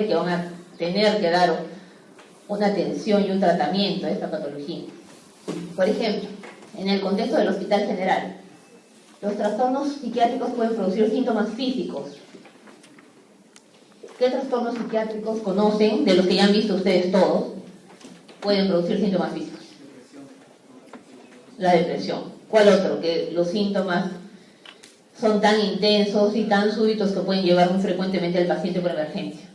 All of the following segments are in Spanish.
que van a tener que dar una atención y un tratamiento a esta patología. Por ejemplo, en el contexto del Hospital General, los trastornos psiquiátricos pueden producir síntomas físicos. ¿Qué trastornos psiquiátricos conocen, de los que ya han visto ustedes todos, pueden producir síntomas físicos? La depresión. ¿Cuál otro? Que los síntomas son tan intensos y tan súbitos que pueden llevar muy frecuentemente al paciente por emergencia.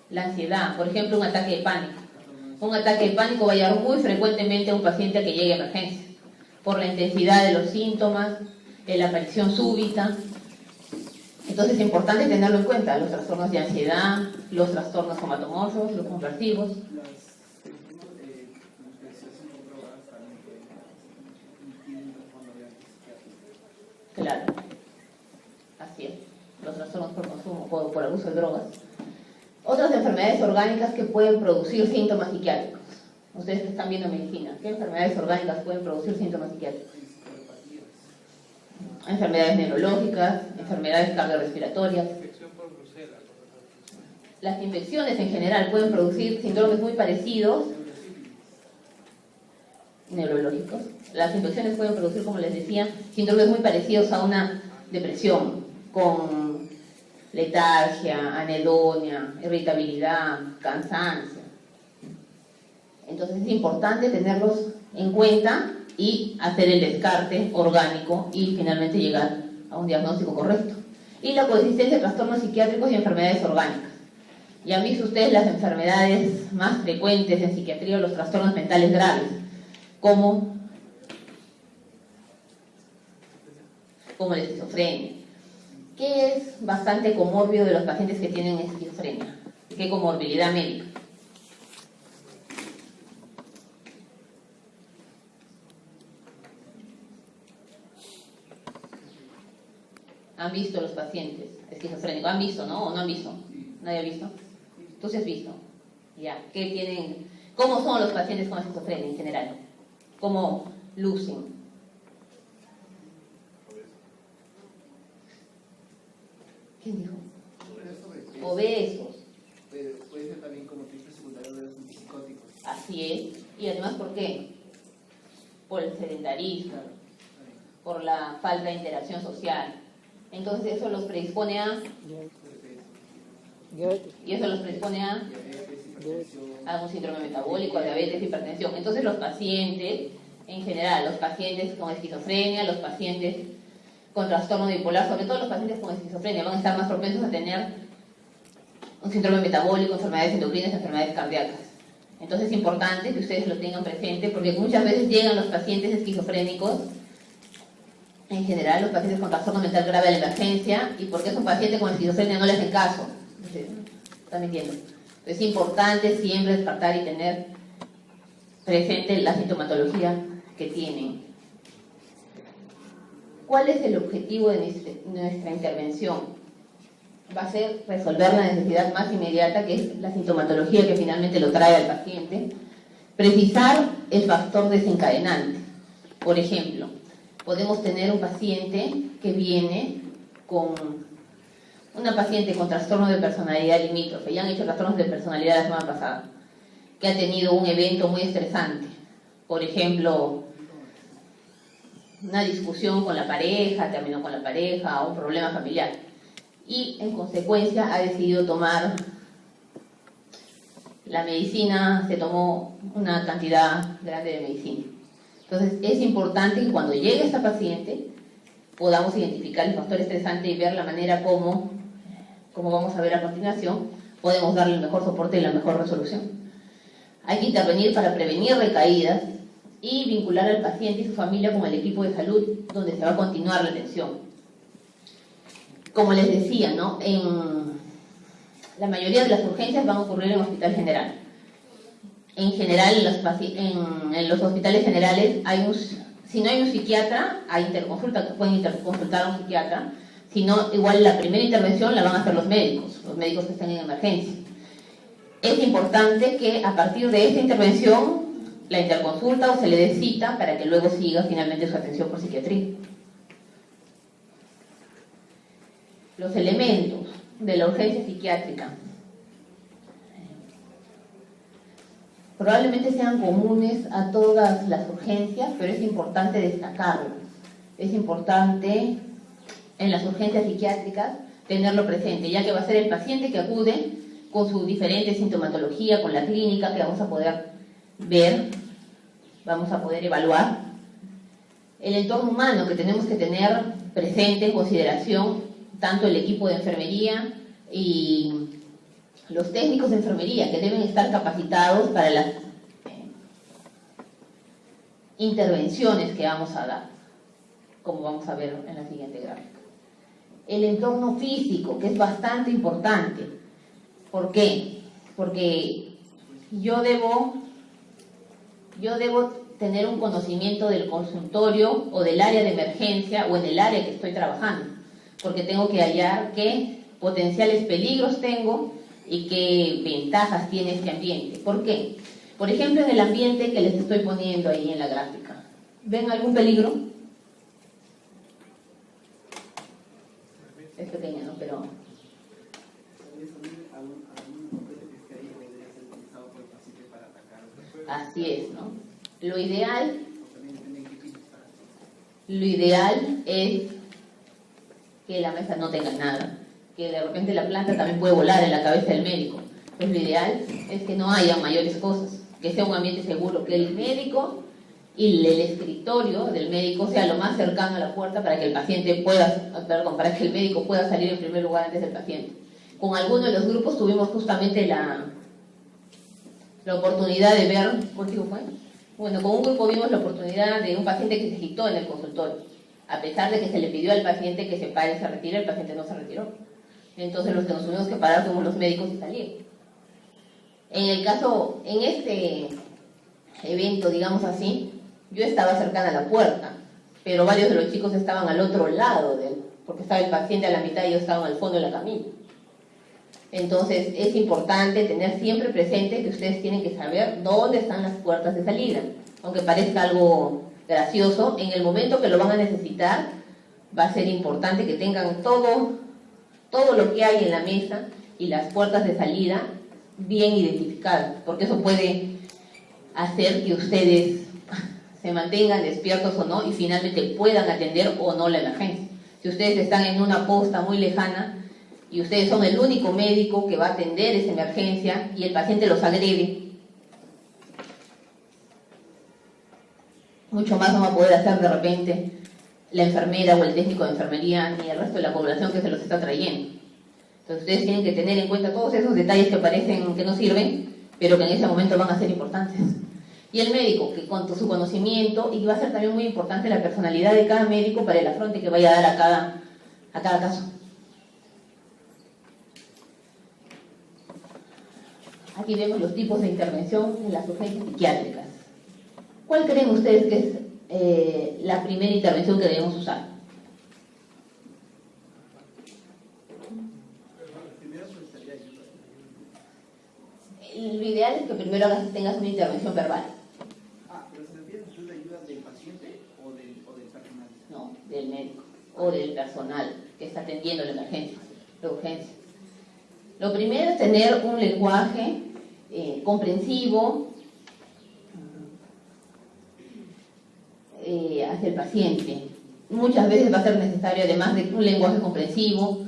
La ansiedad, por ejemplo, un ataque de pánico. Un ataque de pánico va a llevar muy frecuentemente a un paciente a que llegue a emergencia, por la intensidad de los síntomas, de la aparición súbita. Entonces es importante tenerlo en cuenta, los trastornos de ansiedad, los trastornos somatomorfos, los conversivos. Claro, así es, los trastornos por consumo, por abuso de drogas. Otras enfermedades orgánicas que pueden producir síntomas psiquiátricos. Ustedes que están viendo medicina, ¿qué enfermedades orgánicas pueden producir síntomas psiquiátricos? Enfermedades neurológicas, enfermedades cardiorrespiratorias. Las infecciones en general pueden producir síndromes muy parecidos, neurológicos. Las infecciones pueden producir, como les decía, síndromes muy parecidos a una depresión, con letargia, anedonia, irritabilidad, cansancio. Entonces es importante tenerlos en cuenta y hacer el descarte orgánico y finalmente llegar a un diagnóstico correcto. Y la coexistencia de trastornos psiquiátricos y enfermedades orgánicas. Ya han visto ustedes las enfermedades más frecuentes en psiquiatría, los trastornos mentales graves, como la esquizofrenia, que es bastante comórbido de los pacientes que tienen esquizofrenia. ¿Qué comorbilidad médica? ¿Han visto los pacientes esquizofrénicos? ¿Han visto, no? ¿O no han visto? ¿Nadie ha visto? ¿Tú sí has visto? Ya. ¿Qué tienen? ¿Cómo son los pacientes con esquizofrenia en general? ¿Cómo lucen? ¿Quién dijo? Obesos. Puede ser también como efecto secundario de los antipsicóticos. Así es. Y además, ¿por qué? Por el sedentarismo, por la falta de interacción social. Entonces eso los predispone a... Y eso los predispone a un síndrome metabólico, a diabetes, hipertensión. Entonces los pacientes, en general, los pacientes con esquizofrenia, los pacientes con trastorno bipolar, sobre todo los pacientes con esquizofrenia, van a estar más propensos a tener un síndrome metabólico, enfermedades endocrinas, enfermedades cardíacas. Entonces es importante que ustedes lo tengan presente, porque muchas veces llegan los pacientes esquizofrénicos, en general los pacientes con trastorno mental grave a la emergencia, y porque es un paciente con esquizofrenia no le hacen caso. ¿Están mintiendo? Es importante siempre descartar y tener presente la sintomatología que tienen. ¿Cuál es el objetivo de nuestra intervención? Va a ser resolver la necesidad más inmediata, que es la sintomatología que finalmente lo trae al paciente. Precisar el factor desencadenante. Por ejemplo, podemos tener un paciente que viene con... Una paciente con trastorno de personalidad limítrofe, ya han hecho trastornos de personalidad la semana pasada, que ha tenido un evento muy estresante. Por ejemplo, una discusión con la pareja, terminó con la pareja, o un problema familiar. Y en consecuencia ha decidido tomar la medicina, se tomó una cantidad grande de medicina. Entonces es importante que cuando llegue esta paciente podamos identificar el factor estresante y ver la manera como vamos a ver a continuación, podemos darle el mejor soporte y la mejor resolución. Hay que intervenir para prevenir recaídas y vincular al paciente y su familia con el equipo de salud, donde se va a continuar la atención. Como les decía, ¿no? En la mayoría de las urgencias van a ocurrir en Hospital General. En general, en los hospitales generales, si no hay un psiquiatra, hay interconsulta, pueden interconsultar a un psiquiatra. Si no, igual la primera intervención la van a hacer los médicos que estén en emergencia. Es importante que a partir de esta intervención, la interconsulta o se le dé cita para que luego siga finalmente su atención por psiquiatría. Los elementos. de la urgencia psiquiátrica. Probablemente sean comunes a todas las urgencias, pero es importante destacarlo. Es importante en las urgencias psiquiátricas tenerlo presente, ya que va a ser el paciente que acude con su diferente sintomatología, con la clínica que vamos a poder ver, vamos a poder evaluar. El entorno humano que tenemos que tener presente en consideración, tanto el equipo de enfermería y los técnicos de enfermería que deben estar capacitados para las intervenciones que vamos a dar, como vamos a ver en la siguiente gráfica. El entorno físico, que es bastante importante. ¿Por qué? Porque yo debo tener un conocimiento del consultorio o del área de emergencia o en el área que estoy trabajando, porque tengo que hallar qué potenciales peligros tengo y qué ventajas tiene este ambiente. ¿Por qué? Por ejemplo, en el ambiente que les estoy poniendo ahí en la gráfica. ¿Ven algún peligro? Es pequeña, ¿no? Pero... Así es, ¿no? Lo ideal es que la mesa no tenga nada, que de repente la planta también puede volar en la cabeza del médico. Pues lo ideal es que no haya mayores cosas, que sea un ambiente seguro, que el médico y el escritorio del médico sea lo más cercano a la puerta para que el paciente para que el médico pueda salir en primer lugar antes del paciente. Con algunos de los grupos tuvimos justamente la oportunidad de ver, ¿contigo fue? Bueno, con un grupo vimos la oportunidad de un paciente que se agitó en el consultorio. A pesar de que se le pidió al paciente que se pare y se retire, el paciente no se retiró. Entonces los que nos tuvimos que parar fuimos los médicos y salir. En este evento, digamos así, yo estaba cercana a la puerta, pero varios de los chicos estaban al otro lado porque estaba el paciente a la mitad y ellos estaban al fondo de la camilla. Entonces es importante tener siempre presente que ustedes tienen que saber dónde están las puertas de salida. Aunque parezca algo gracioso, en el momento que lo van a necesitar, va a ser importante que tengan todo lo que hay en la mesa y las puertas de salida bien identificadas, porque eso puede hacer que ustedes se mantengan despiertos o no y finalmente puedan atender o no la emergencia. Si ustedes están en una posta muy lejana y ustedes son el único médico que va a atender esa emergencia y el paciente los agrede, mucho más no va a poder hacer de repente la enfermera o el técnico de enfermería ni el resto de la población que se los está trayendo. Entonces ustedes tienen que tener en cuenta todos esos detalles que parecen que no sirven, pero que en ese momento van a ser importantes. Y el médico, que con su conocimiento, y va a ser también muy importante la personalidad de cada médico para el afronte que vaya a dar a cada caso. Aquí vemos los tipos de intervención en las urgencias psiquiátricas. ¿Cuál creen ustedes que es la primera intervención que debemos usar? Lo ideal es que primero tengas una intervención verbal. ¿Pero se refiere a la ayuda del paciente o del personal? No, del médico o del personal que está atendiendo la emergencia, la urgencia. Lo primero es tener un lenguaje comprensivo hacia el paciente. Muchas veces va a ser necesario, además de un lenguaje comprensivo,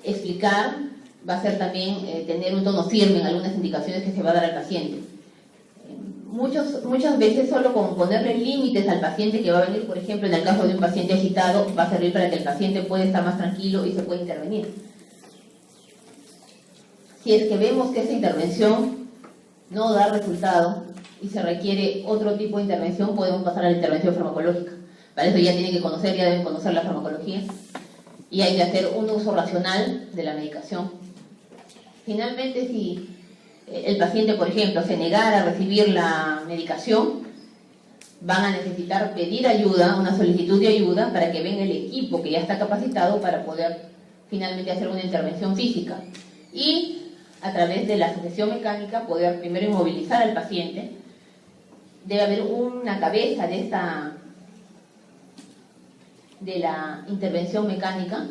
explicar, va a ser también tener un tono firme en algunas indicaciones que se va a dar al paciente. Muchas veces solo con ponerle límites al paciente que va a venir, por ejemplo, en el caso de un paciente agitado, va a servir para que el paciente pueda estar más tranquilo y se pueda intervenir. Si es que vemos que esa intervención no da resultado y se requiere otro tipo de intervención, podemos pasar a la intervención farmacológica. Para eso ya deben conocer la farmacología y hay que hacer un uso racional de la medicación. Finalmente, si el paciente, por ejemplo, se negara a recibir la medicación, van a necesitar pedir ayuda, una solicitud de ayuda, para que venga el equipo que ya está capacitado para poder finalmente hacer una intervención física. Y a través de la sujeción mecánica poder primero inmovilizar al paciente. Debe haber una cabeza de la intervención mecánica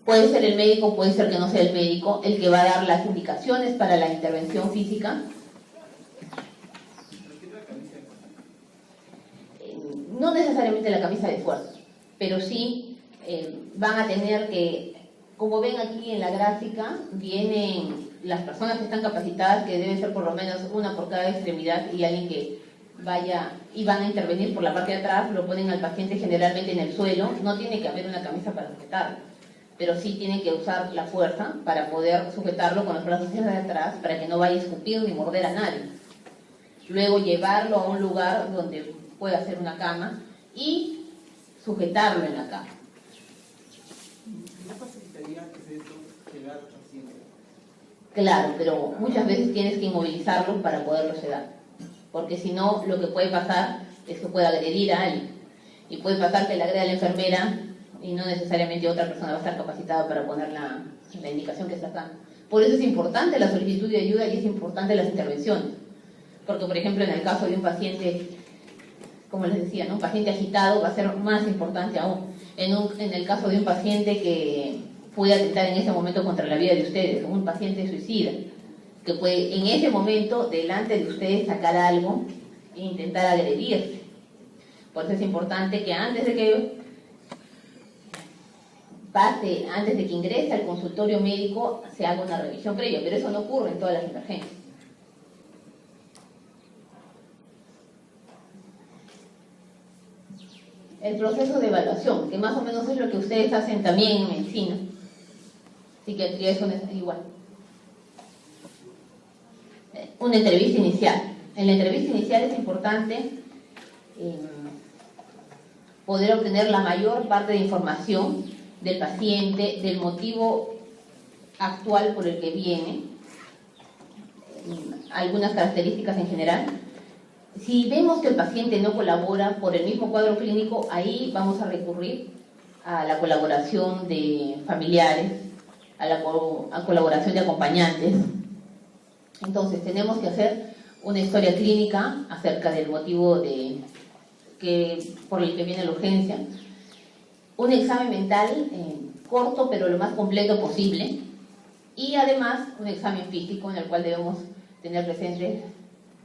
Puede ser el médico, puede ser que no sea el médico, el que va a dar las indicaciones para la intervención física. No necesariamente la camisa de fuerza, pero sí van a tener que, como ven aquí en la gráfica, vienen las personas que están capacitadas, que debe ser por lo menos una por cada extremidad, y alguien que vaya y van a intervenir por la parte de atrás, lo ponen al paciente generalmente en el suelo. No tiene que haber una camisa para sujetarlo, pero sí tiene que usar la fuerza para poder sujetarlo con los brazos hacia atrás, para que no vaya a escupir ni morder a nadie. Luego llevarlo a un lugar donde pueda hacer una cama y sujetarlo en la cama. ¿No facilitaría que esto llegar al paciente? Claro, pero muchas veces tienes que inmovilizarlo para poderlo sedar, porque si no, lo que puede pasar es que pueda agredir a alguien, y puede pasar que le agreda a la enfermera y no necesariamente otra persona va a estar capacitada para poner la indicación que está dando. Por eso es importante la solicitud de ayuda y es importante las intervenciones, porque por ejemplo en el caso de un paciente, como les decía, ¿no? Un paciente agitado va a ser más importante aún. En el caso de un paciente que puede atentar en ese momento contra la vida de ustedes, un paciente suicida, que puede en ese momento delante de ustedes sacar algo e intentar agredirse. Por eso es importante que antes de que ingrese al consultorio médico se haga una revisión previa, pero eso no ocurre en todas las emergencias. El proceso de evaluación, que más o menos es lo que ustedes hacen también en medicina. Psiquiatría es igual. Una entrevista inicial. En la entrevista inicial es importante poder obtener la mayor parte de información del paciente, del motivo actual por el que viene, algunas características en general. Si vemos que el paciente no colabora por el mismo cuadro clínico, ahí vamos a recurrir a la colaboración de familiares, a la colaboración de acompañantes. Entonces tenemos que hacer una historia clínica acerca del motivo por el que viene la urgencia, un examen mental corto pero lo más completo posible, y además un examen físico en el cual debemos tener presentes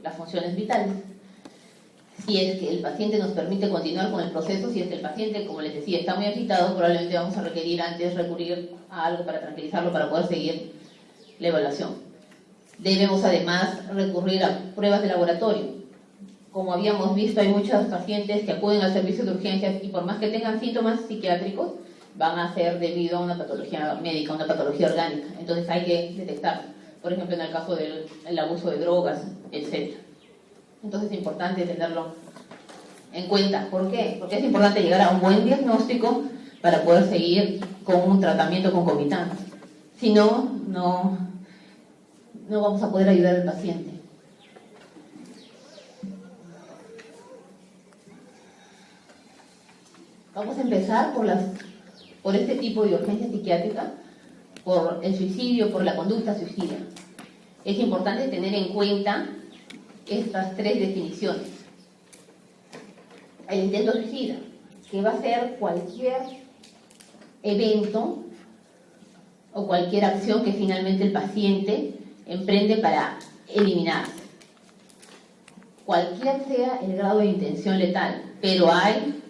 las funciones vitales. Si es que el paciente nos permite continuar con el proceso, si es que el paciente, como les decía, está muy agitado, probablemente vamos a requerir antes recurrir a algo para tranquilizarlo, para poder seguir la evaluación. Debemos además recurrir a pruebas de laboratorio. Como habíamos visto, hay muchos pacientes que acuden al servicio de urgencias y por más que tengan síntomas psiquiátricos, van a ser debido a una patología médica, una patología orgánica. Entonces hay que detectarlo. Por ejemplo, en el caso del abuso de drogas, etc. Entonces es importante tenerlo en cuenta. ¿Por qué? Porque es importante llegar a un buen diagnóstico para poder seguir con un tratamiento concomitante. Si no, no vamos a poder ayudar al paciente. Vamos a empezar por este tipo de urgencia psiquiátrica, por el suicidio, por la conducta suicida. Es importante tener en cuenta estas tres definiciones. El intento suicida, que va a ser cualquier evento o cualquier acción que finalmente el paciente emprende para eliminarse. Cualquier sea el grado de intención letal, pero hay,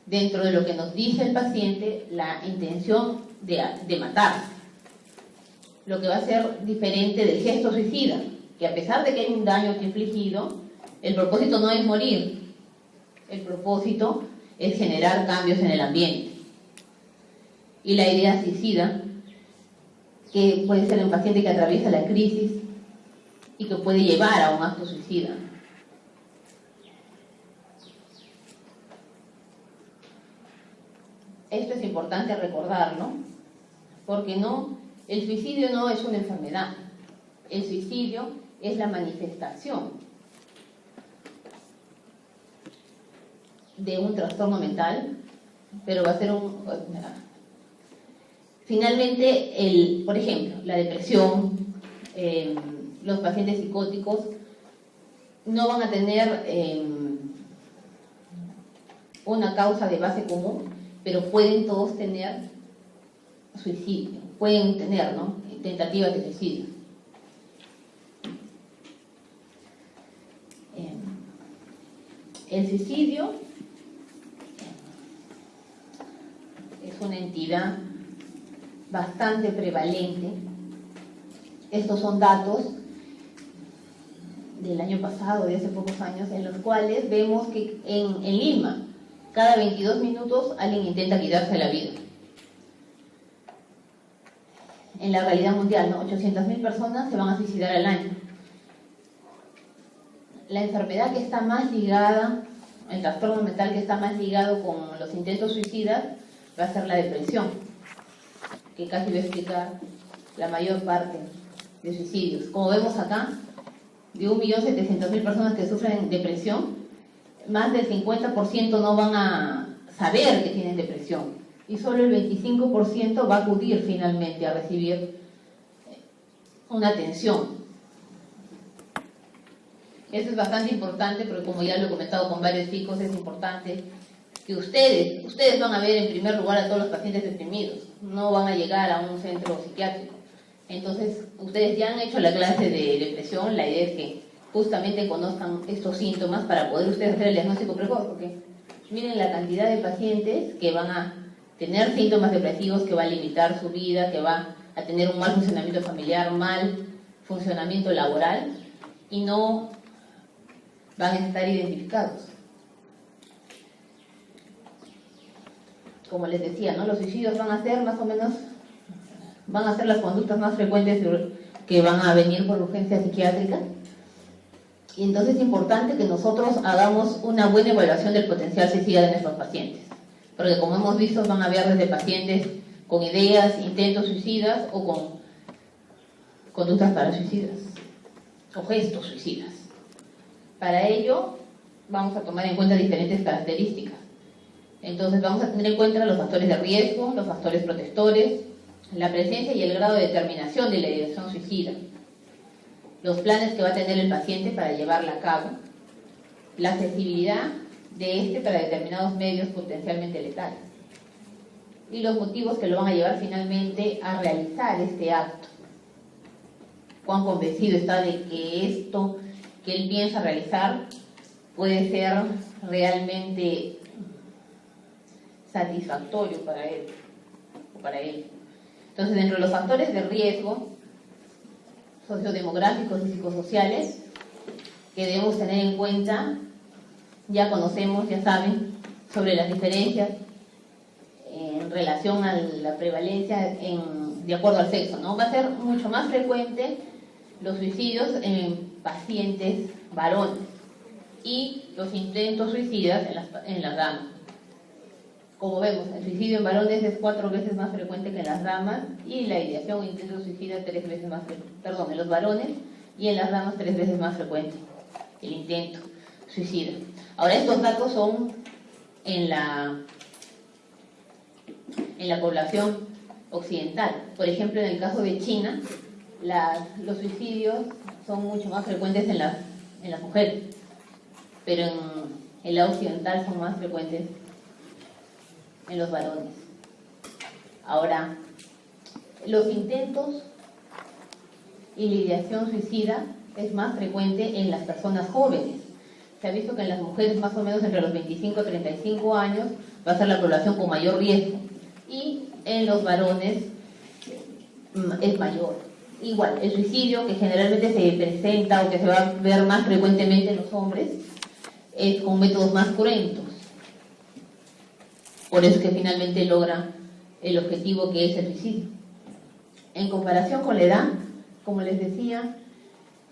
dentro de lo que nos dice el paciente, la intención de matarse. Lo que va a ser diferente del gesto suicida, que a pesar de que hay un daño infligido, el propósito no es morir, el propósito es generar cambios en el ambiente. Y la idea suicida, que puede ser un paciente que atraviesa la crisis y que puede llevar a un acto suicida. Esto es importante recordarlo, porque el suicidio no es una enfermedad. El suicidio es la manifestación de un trastorno mental, pero va a ser finalmente, por ejemplo, la depresión, los pacientes psicóticos no van a tener una causa de base común, pero pueden todos tener suicidio, pueden tener, ¿no?, tentativas de suicidio. El suicidio es una entidad bastante prevalente. Estos son datos del año pasado, de hace pocos años, en los cuales vemos que en Lima, cada 22 minutos alguien intenta quitarse la vida. En la realidad mundial, ¿no?, 800.000 personas se van a suicidar al año. La enfermedad que está más ligada, el trastorno mental que está más ligado con los intentos suicidas, va a ser la depresión, que casi va a explicar la mayor parte de suicidios. Como vemos acá, de 1.700.000 personas que sufren depresión, más del 50% no van a saber que tienen depresión, y solo el 25% va a acudir finalmente a recibir una atención. Esto es bastante importante porque, como ya lo he comentado con varios chicos, es importante que ustedes van a ver en primer lugar a todos los pacientes deprimidos, no van a llegar a un centro psiquiátrico. Entonces, ustedes ya han hecho la clase de depresión, la idea es que justamente conozcan estos síntomas para poder ustedes hacer el diagnóstico precoz, porque miren la cantidad de pacientes que van a tener síntomas depresivos, que va a limitar su vida, que va a tener un mal funcionamiento familiar, mal funcionamiento laboral, y no van a estar identificados. Como les decía, ¿no?, los suicidios van a ser más o menos, van a ser las conductas más frecuentes que van a venir por urgencia psiquiátrica. Y entonces es importante que nosotros hagamos una buena evaluación del potencial suicida de nuestros pacientes, porque como hemos visto van a haber desde pacientes con ideas, intentos suicidas o con conductas parasuicidas o gestos suicidas. Para ello vamos a tomar en cuenta diferentes características. Entonces vamos a tener en cuenta los factores de riesgo, los factores protectores, la presencia y el grado de determinación de la ideación suicida, los planes que va a tener el paciente para llevarla a cabo, la accesibilidad de para determinados medios potencialmente letales y los motivos que lo van a llevar finalmente a realizar este acto. Cuán convencido está de que esto que él piensa realizar puede ser realmente satisfactorio para él o para él. Entonces, dentro de los factores de riesgo sociodemográficos y psicosociales que debemos tener en cuenta, ya conocemos, ya saben, sobre las diferencias en relación a la prevalencia de acuerdo al sexo, ¿no? Va a ser mucho más frecuente los suicidios en pacientes varones y los intentos suicidas en las damas. Como vemos, el suicidio en varones es 4 veces más frecuente que en las damas, y la ideación o intento suicida 3 veces más frecuente, en los varones, y en las damas 3 veces más frecuente el intento suicida. Ahora, estos datos son en la población occidental. Por ejemplo, en el caso de China, los suicidios son mucho más frecuentes en las mujeres, pero en el lado occidental son más frecuentes en los varones. Ahora, los intentos y la ideación suicida es más frecuente en las personas jóvenes. Se ha visto que en las mujeres más o menos entre los 25 y 35 años va a ser la población con mayor riesgo, y en los varones es mayor. Igual, el suicidio que generalmente se presenta o que se va a ver más frecuentemente en los hombres es con métodos más cruentos. Por eso es que finalmente logra el objetivo, que es el suicidio. En comparación con la edad, como les decía,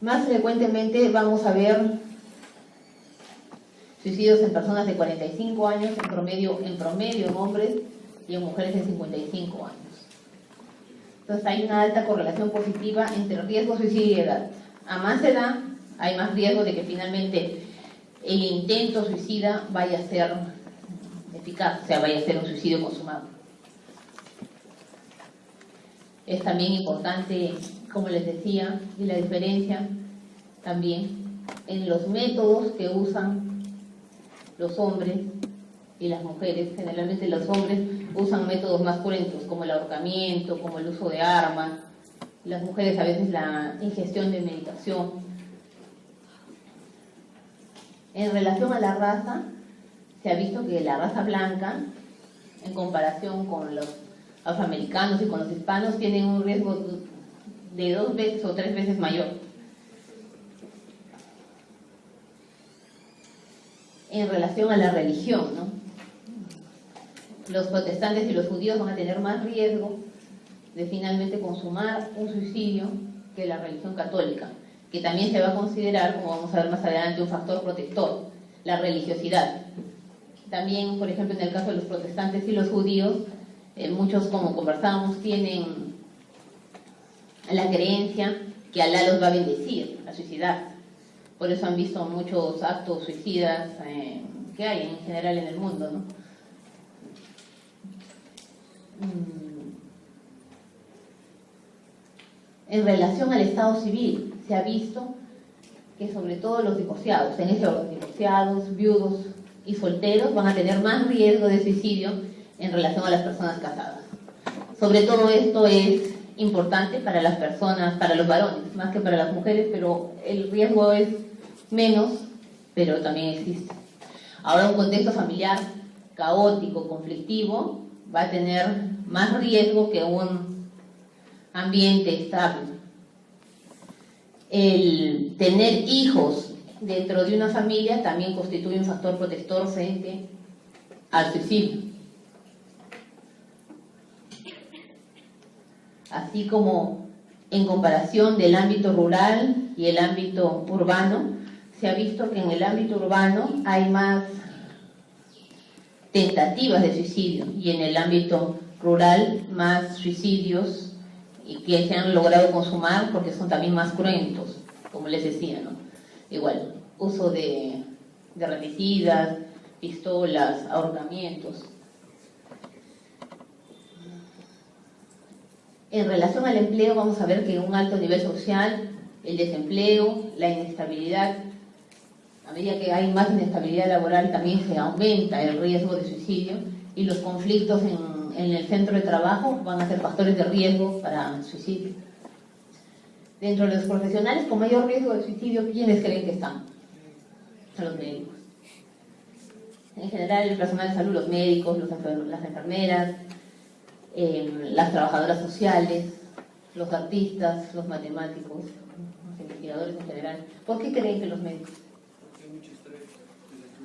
más frecuentemente vamos a ver suicidios en personas de 45 años, en promedio en hombres, y en mujeres de 55 años. Entonces hay una alta correlación positiva entre riesgo, suicidio y edad. A más edad, hay más riesgo de que finalmente el intento suicida vaya a ser eficaz, o sea, vaya a ser un suicidio consumado. Es también importante, como les decía, y la diferencia también en los métodos que usan los hombres y las mujeres. Generalmente los hombres usan métodos más cruentos, como el ahorcamiento, como el uso de armas, las mujeres a veces la ingestión de medicación. En relación a la raza, se ha visto que la raza blanca, en comparación con los afroamericanos y con los hispanos, tienen un riesgo de 2 veces o 3 veces mayor. En relación a la religión, ¿no? Los protestantes y los judíos van a tener más riesgo de finalmente consumar un suicidio que la religión católica, que también se va a considerar, como vamos a ver más adelante, un factor protector, la religiosidad. También, por ejemplo, en el caso de los protestantes y los judíos, muchos, como conversábamos, tienen la creencia que Alá los va a bendecir, a suicidar. Por eso han visto muchos actos suicidas que hay en general en el mundo, ¿no? En relación al estado civil, se ha visto que sobre todo los divorciados, en ese orden, divorciados, viudos y solteros van a tener más riesgo de suicidio en relación a las personas casadas. Sobre todo esto es importante para las personas, para los varones, más que para las mujeres, pero el riesgo es menos, pero también existe. Ahora, un contexto familiar caótico, conflictivo, va a tener más riesgo que un ambiente estable. El tener hijos dentro de una familia también constituye un factor protector frente al suicidio. Así como en comparación del ámbito rural y el ámbito urbano, se ha visto que en el ámbito urbano hay más tentativas de suicidio y en el ámbito rural más suicidios y que se han logrado consumar porque son también más cruentos, como les decía, ¿no? Igual, uso de herbicidas, pistolas, ahorcamientos. En relación al empleo, vamos a ver que un alto nivel social, el desempleo, la inestabilidad, a medida que hay más inestabilidad laboral también se aumenta el riesgo de suicidio y los conflictos en el centro de trabajo van a ser factores de riesgo para suicidio. Dentro de los profesionales con mayor riesgo de suicidio, ¿quiénes creen que están? Son los médicos. En general, el personal de salud, los médicos, las enfermeras, las trabajadoras sociales, los artistas, los matemáticos, los investigadores en general. ¿Por qué creen que los médicos? Porque hay mucho estrés.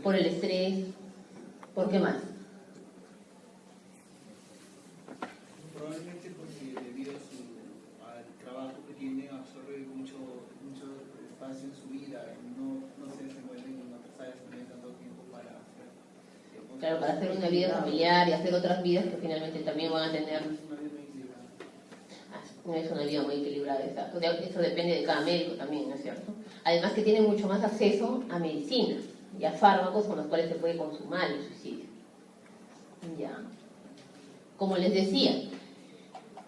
Por el estrés. ¿Por qué más? Probablemente porque debido al trabajo que tiene absorbe mucho espacio en su vida y no se desenvuelve en otras áreas, no tiene tanto tiempo para hacer. Claro, para hacer una vida familiar y hacer otras vidas que finalmente también van a tener. No es una vida muy equilibrada, exacto. Eso depende de cada médico también, ¿no es cierto? Además que tiene mucho más acceso a medicinas y a fármacos con los cuales se puede consumar el suicidio. Ya. Como les decía,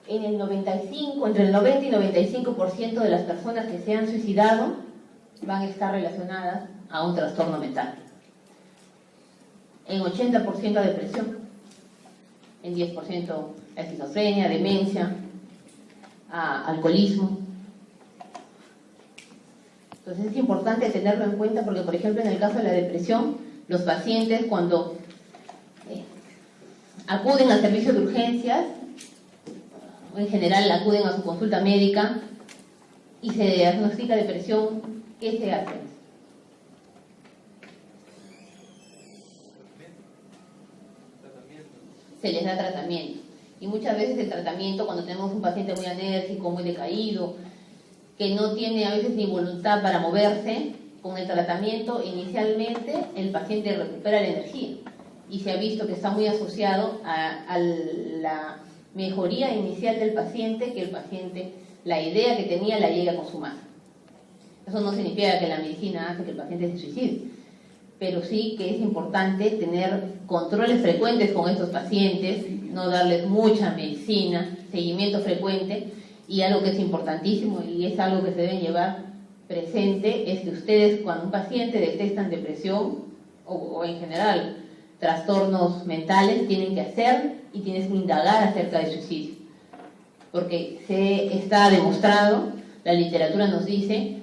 entre el 90 y 95% de las personas que se han suicidado van a estar relacionadas a un trastorno mental. En 80% a depresión, en 10% a esquizofrenia, demencia, a alcoholismo. Entonces es importante tenerlo en cuenta porque, por ejemplo, en el caso de la depresión, los pacientes cuando acuden al servicio de urgencias, o en general acuden a su consulta médica y se diagnostica depresión, ¿qué se hace? Se les da tratamiento. Y muchas veces el tratamiento, cuando tenemos un paciente muy enérgico, muy decaído, que no tiene a veces ni voluntad para moverse, con el tratamiento inicialmente el paciente recupera la energía. Y se ha visto que está muy asociado a la mejoría inicial del paciente, que el paciente, la idea que tenía, la llega a consumar. Eso no significa que la medicina hace que el paciente se suicide, pero sí que es importante tener controles frecuentes con estos pacientes, no darles mucha medicina, seguimiento frecuente, y algo que es importantísimo y es algo que se deben llevar presente es que ustedes, cuando un paciente detectan depresión o en general trastornos mentales tienen que hacer y tienes que indagar acerca del suicidio. Porque se está demostrado, la literatura nos dice,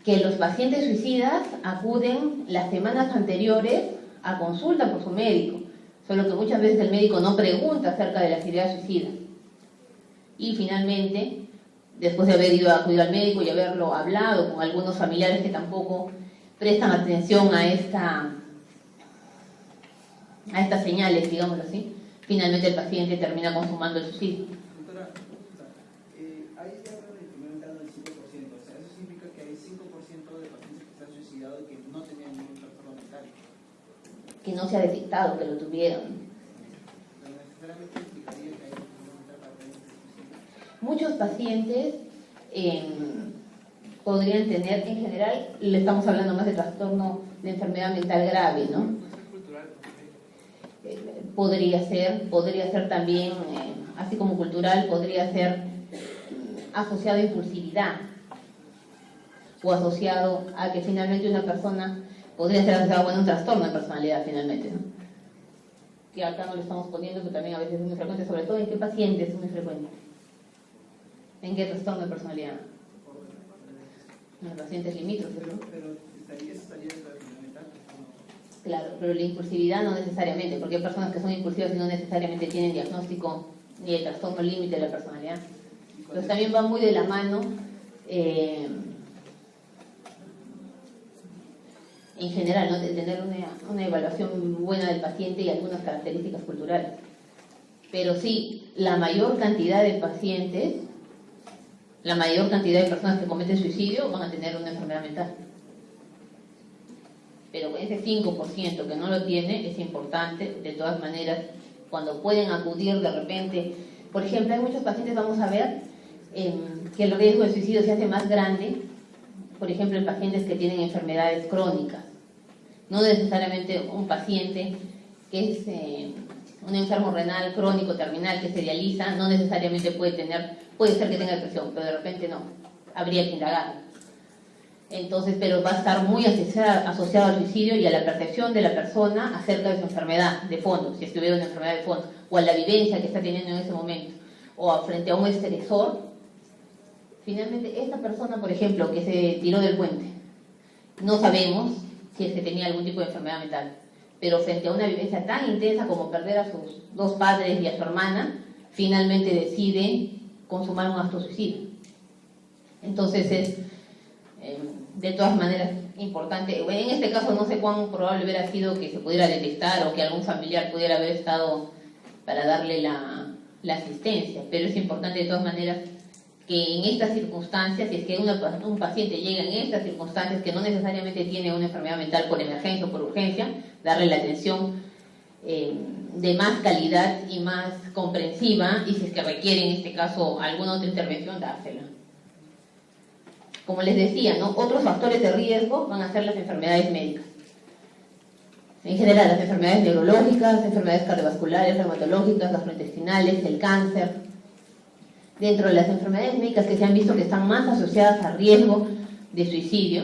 que los pacientes suicidas acuden las semanas anteriores a consulta por su médico, solo que muchas veces el médico no pregunta acerca de la actividad suicida. Y finalmente, después de haber ido a acudir al médico y haberlo hablado con algunos familiares que tampoco prestan atención a estas señales, digámoslo así, finalmente el paciente termina consumando el suicidio. Doctora, ahí se habla de incrementando el 5%, o sea, eso significa que hay 5% de pacientes que se han suicidado y que no tenían ningún trastorno mental. Que no se ha detectado que lo tuvieron. Pero necesariamente implicaría que hay un trastorno mental para tener este suicidio. Muchos pacientes podrían tener, en general, le estamos hablando más de trastorno de enfermedad mental grave, ¿no? Podría ser también, así como cultural, podría ser asociado a impulsividad o asociado a que finalmente una persona podría ser asociado a un trastorno de personalidad finalmente, ¿no? Que acá no lo estamos poniendo, pero también a veces es muy frecuente, sobre todo en qué pacientes es muy frecuente. ¿En qué trastorno de personalidad? En los pacientes limítrofes, ¿no? Pero estaría en la enfermedad mental. Claro, pero la impulsividad no necesariamente, porque hay personas que son impulsivas y no necesariamente tienen diagnóstico ni el trastorno límite de la personalidad. Entonces también va muy de la mano, en general, ¿no? De tener una evaluación buena del paciente y algunas características culturales. Pero sí, la mayor cantidad de pacientes, la mayor cantidad de personas que cometen suicidio van a tener una enfermedad mental. Pero ese 5% que no lo tiene es importante, de todas maneras, cuando pueden acudir de repente. Por ejemplo, hay muchos pacientes, vamos a ver, que el riesgo de suicidio se hace más grande, por ejemplo, en pacientes que tienen enfermedades crónicas. No necesariamente un paciente que es un enfermo renal crónico terminal que se dializa, no necesariamente puede ser que tenga depresión, pero de repente no, habría que indagar. Entonces, pero va a estar muy asociado al suicidio y a la percepción de la persona acerca de su enfermedad de fondo, si estuviera una enfermedad de fondo, o a la vivencia que está teniendo en ese momento, o frente a un estresor. Finalmente, esta persona, por ejemplo, que se tiró del puente, no sabemos si es que tenía algún tipo de enfermedad mental, pero frente a una vivencia tan intensa como perder a sus dos padres y a su hermana, finalmente decide consumar un acto suicida. Entonces es, de todas maneras, importante. En este caso no sé cuán probable hubiera sido que se pudiera detectar o que algún familiar pudiera haber estado para darle la asistencia, pero es importante de todas maneras que en estas circunstancias, si es que un paciente llega en estas circunstancias que no necesariamente tiene una enfermedad mental por emergencia o por urgencia, darle la atención de más calidad y más comprensiva, y si es que requiere en este caso alguna otra intervención, dársela. Como les decía, ¿no? Otros factores de riesgo van a ser las enfermedades médicas. En general, las enfermedades neurológicas, enfermedades cardiovasculares, reumatológicas, gastrointestinales, el cáncer. Dentro de las enfermedades médicas que se han visto que están más asociadas al riesgo de suicidio,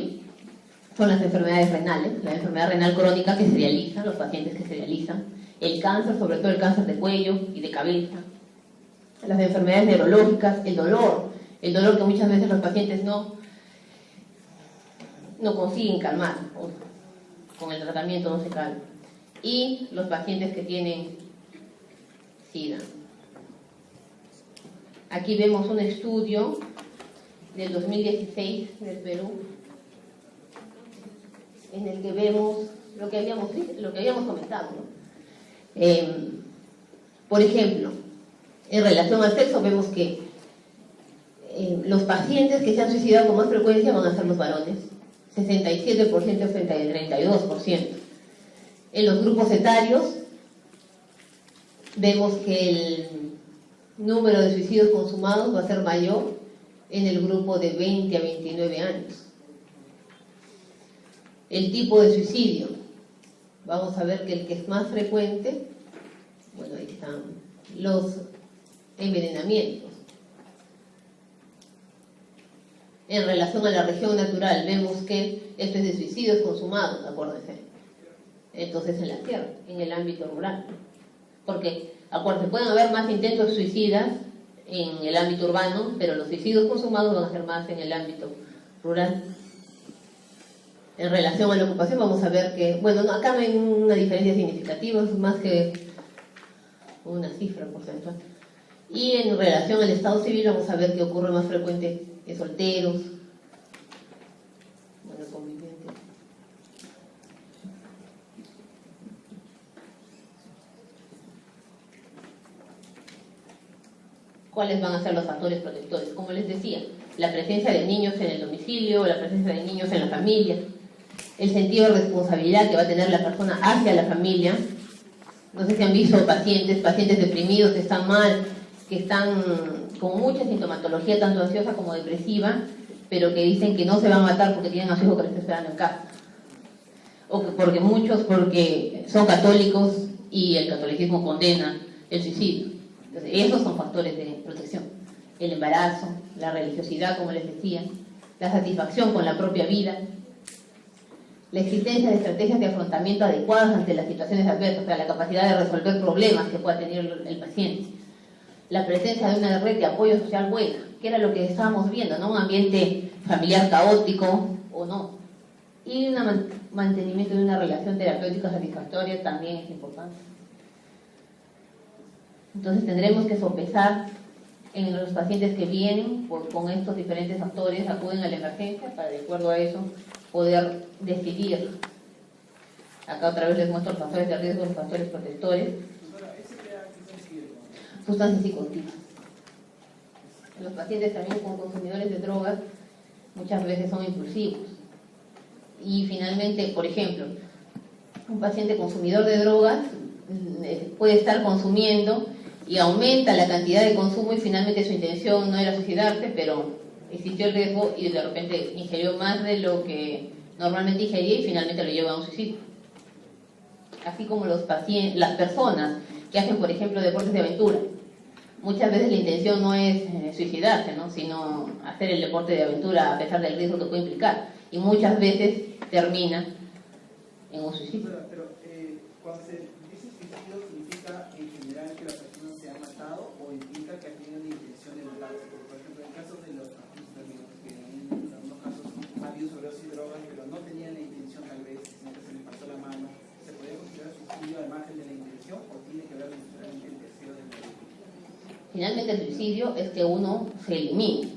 son las enfermedades renales, la enfermedad renal crónica que se realiza, los pacientes que se realizan, el cáncer, sobre todo el cáncer de cuello y de cabeza, las enfermedades neurológicas, el dolor que muchas veces los pacientes no consiguen calmar, con el tratamiento no se calma, y los pacientes que tienen SIDA. Aquí vemos un estudio del 2016 del Perú, en el que vemos lo que habíamos comentado, ¿no? Por ejemplo, en relación al sexo, vemos que los pacientes que se han suicidado con más frecuencia van a ser los varones, 67% frente al 32%. En los grupos etarios, vemos que el número de suicidios consumados va a ser mayor en el grupo de 20 a 29 años. El tipo de suicidio, vamos a ver que el que es más frecuente, bueno, ahí están los envenenamientos. En relación a la región natural, vemos que esto es de suicidios consumados, acuérdense. entonces en la sierra, en el ámbito rural. Porque, acuérdense, pueden haber más intentos suicidas en el ámbito urbano, pero los suicidios consumados van a ser más en el ámbito rural. En relación a la ocupación vamos a ver que, bueno, acá no hay una diferencia significativa, es más que una cifra porcentual. Y en relación al estado civil vamos a ver que ocurre más frecuente en solteros, bueno, convivientes. ¿Cuáles van a ser los factores protectores? Como les decía, la presencia de niños en el domicilio, la presencia de niños en la familia, el sentido de responsabilidad que va a tener la persona hacia la familia. No sé si han visto pacientes deprimidos que están mal, que están con mucha sintomatología, tanto ansiosa como depresiva, pero que dicen que no se van a matar porque tienen a su hijo que les está esperando en casa. O que porque son católicos y el catolicismo condena el suicidio. Entonces, esos son factores de protección. El embarazo, la religiosidad, como les decía, la satisfacción con la propia vida, la existencia de estrategias de afrontamiento adecuadas ante las situaciones adversas, o sea, la capacidad de resolver problemas que pueda tener el paciente, la presencia de una red de apoyo social buena, que era lo que estábamos viendo, ¿no? Un ambiente familiar caótico o no, y un mantenimiento de una relación terapéutica satisfactoria también es importante. Entonces tendremos que sopesar en los pacientes que vienen con estos diferentes factores, acuden a la emergencia para, de acuerdo a eso, poder decidir. Acá otra vez les muestro los factores de riesgo, los factores protectores. Sustancias psicoactivas. Los pacientes también con consumidores de drogas muchas veces son impulsivos. Y finalmente, por ejemplo, un paciente consumidor de drogas puede estar consumiendo y aumenta la cantidad de consumo y finalmente su intención no era suicidarse, pero existió el riesgo y de repente ingirió más de lo que normalmente ingería y finalmente lo lleva a un suicidio. Así como las personas que hacen, por ejemplo, deportes de aventura. Muchas veces la intención no es suicidarse, ¿no? Sino hacer el deporte de aventura a pesar del riesgo que puede implicar. Y muchas veces termina en un suicidio. Pero cuando se dice suicidio, ¿significa en general que la persona se ha matado o implica que ha tenido una intención de matarse? Por ejemplo, en casos de los amigos que en algunos casos han habido sobredosis de drogas, pero no tenían la intención tal vez, sino que se les pasó la mano, ¿se podría considerar suicidio al margen de la intención o tiene que ver necesariamente el deseo de morir? Finalmente el suicidio es que uno se elimine,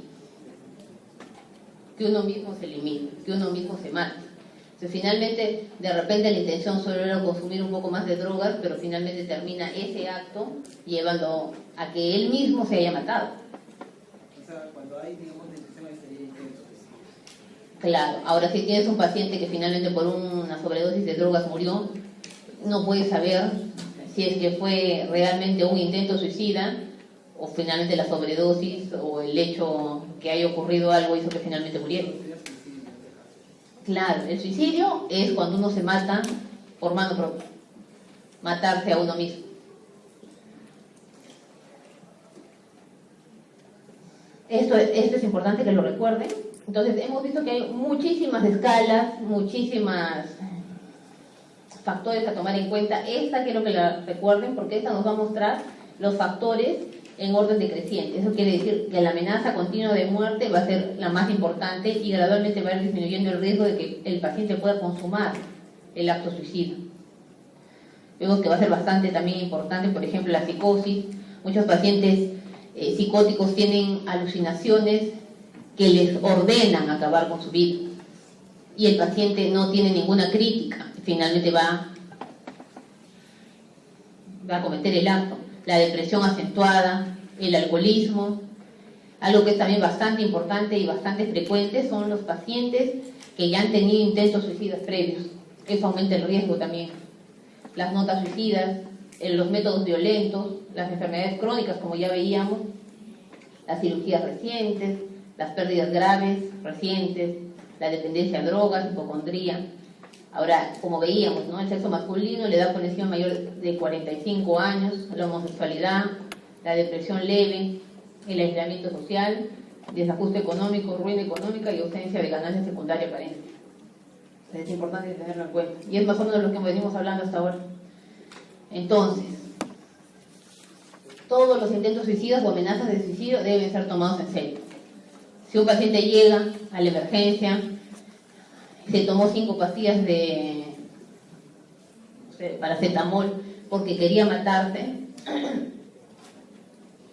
que uno mismo se elimine, que uno mismo se mate. Entonces, finalmente, de repente la intención solo era consumir un poco más de drogas, pero finalmente termina ese acto llevando a que él mismo se haya matado. O sea, cuando hay, digamos, la intención sería intenso. Claro, ahora si tienes un paciente que finalmente por una sobredosis de drogas murió, no puedes saber si es que fue realmente un intento suicida o finalmente la sobredosis o el hecho que haya ocurrido algo hizo que finalmente muriera. Claro, el suicidio es cuando uno se mata por mano propia, matarse a uno mismo. Esto es importante que lo recuerden. Entonces, hemos visto que hay muchísimas escalas, muchísimas factores a tomar en cuenta. Esta quiero que la recuerden porque esta nos va a mostrar los factores en orden decreciente. Eso quiere decir que la amenaza continua de muerte va a ser la más importante y gradualmente va a ir disminuyendo el riesgo de que el paciente pueda consumar el acto suicida. Vemos que va a ser bastante también importante, por ejemplo, la psicosis. Muchos pacientes psicóticos tienen alucinaciones que les ordenan acabar con su vida y el paciente no tiene ninguna crítica, finalmente va a cometer el acto. La depresión acentuada, el alcoholismo, algo que es también bastante importante y bastante frecuente son los pacientes que ya han tenido intentos suicidas previos. Eso aumenta el riesgo también. Las notas suicidas, los métodos violentos, las enfermedades crónicas, como ya veíamos, las cirugías recientes, las pérdidas graves recientes, la dependencia a drogas, hipocondría. Ahora, como veíamos, ¿no? El sexo masculino, la edad por encima mayor de 45 años, la homosexualidad, la depresión leve, el aislamiento social, desajuste económico, ruina económica y ausencia de ganancia secundaria aparente. Es importante tenerlo en cuenta. Y es más o menos lo que venimos hablando hasta ahora. Entonces, todos los intentos suicidas o amenazas de suicidio deben ser tomados en serio. Si un paciente llega a la emergencia, se tomó 5 pastillas de paracetamol porque quería matarse,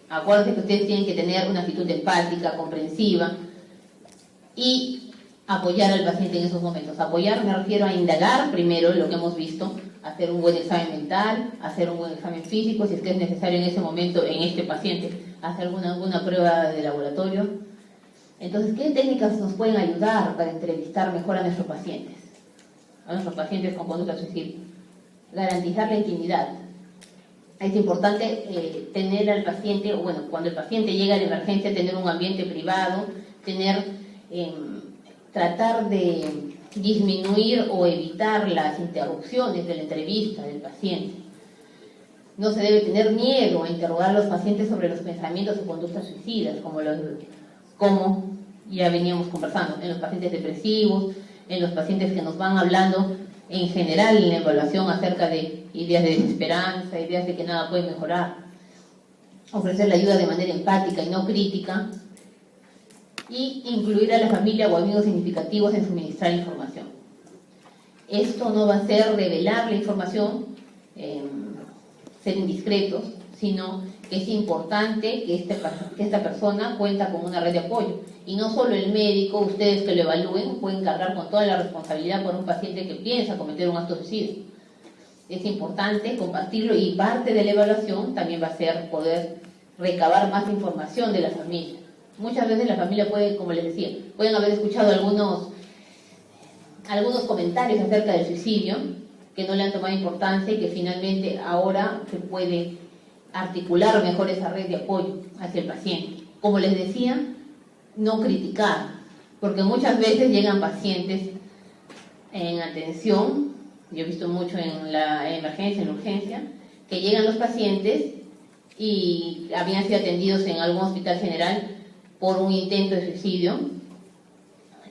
acuérdense que ustedes tienen que tener una actitud empática, comprensiva y apoyar al paciente en esos momentos. Apoyar me refiero a indagar primero lo que hemos visto, hacer un buen examen mental, hacer un buen examen físico, si es que es necesario en ese momento, en este paciente, hacer alguna prueba de laboratorio. Entonces, ¿qué técnicas nos pueden ayudar para entrevistar mejor a nuestros pacientes con conducta suicida? Garantizar la intimidad. Es importante tener al paciente, o bueno, cuando el paciente llega a la emergencia, tener un ambiente privado, tratar de disminuir o evitar las interrupciones de la entrevista del paciente. No se debe tener miedo a interrogar a los pacientes sobre los pensamientos o conductas suicidas, como ya veníamos conversando, en los pacientes depresivos, en los pacientes que nos van hablando en general en la evaluación acerca de ideas de desesperanza, ideas de que nada puede mejorar. Ofrecer la ayuda de manera empática y no crítica, y incluir a la familia o amigos significativos en suministrar información. Esto no va a ser revelar la información, ser indiscretos, sino que es importante que esta persona cuenta con una red de apoyo. Y no solo el médico, ustedes que lo evalúen, pueden cargar con toda la responsabilidad por un paciente que piensa cometer un acto suicida. Es importante compartirlo, y parte de la evaluación también va a ser poder recabar más información de la familia. Muchas veces la familia puede, como les decía, pueden haber escuchado algunos comentarios acerca del suicidio que no le han tomado importancia, y que finalmente ahora se puede articular mejor esa red de apoyo hacia el paciente. Como les decía, no criticar, porque muchas veces llegan pacientes en atención, yo he visto mucho en la emergencia, en la urgencia, que llegan los pacientes y habían sido atendidos en algún hospital general por un intento de suicidio,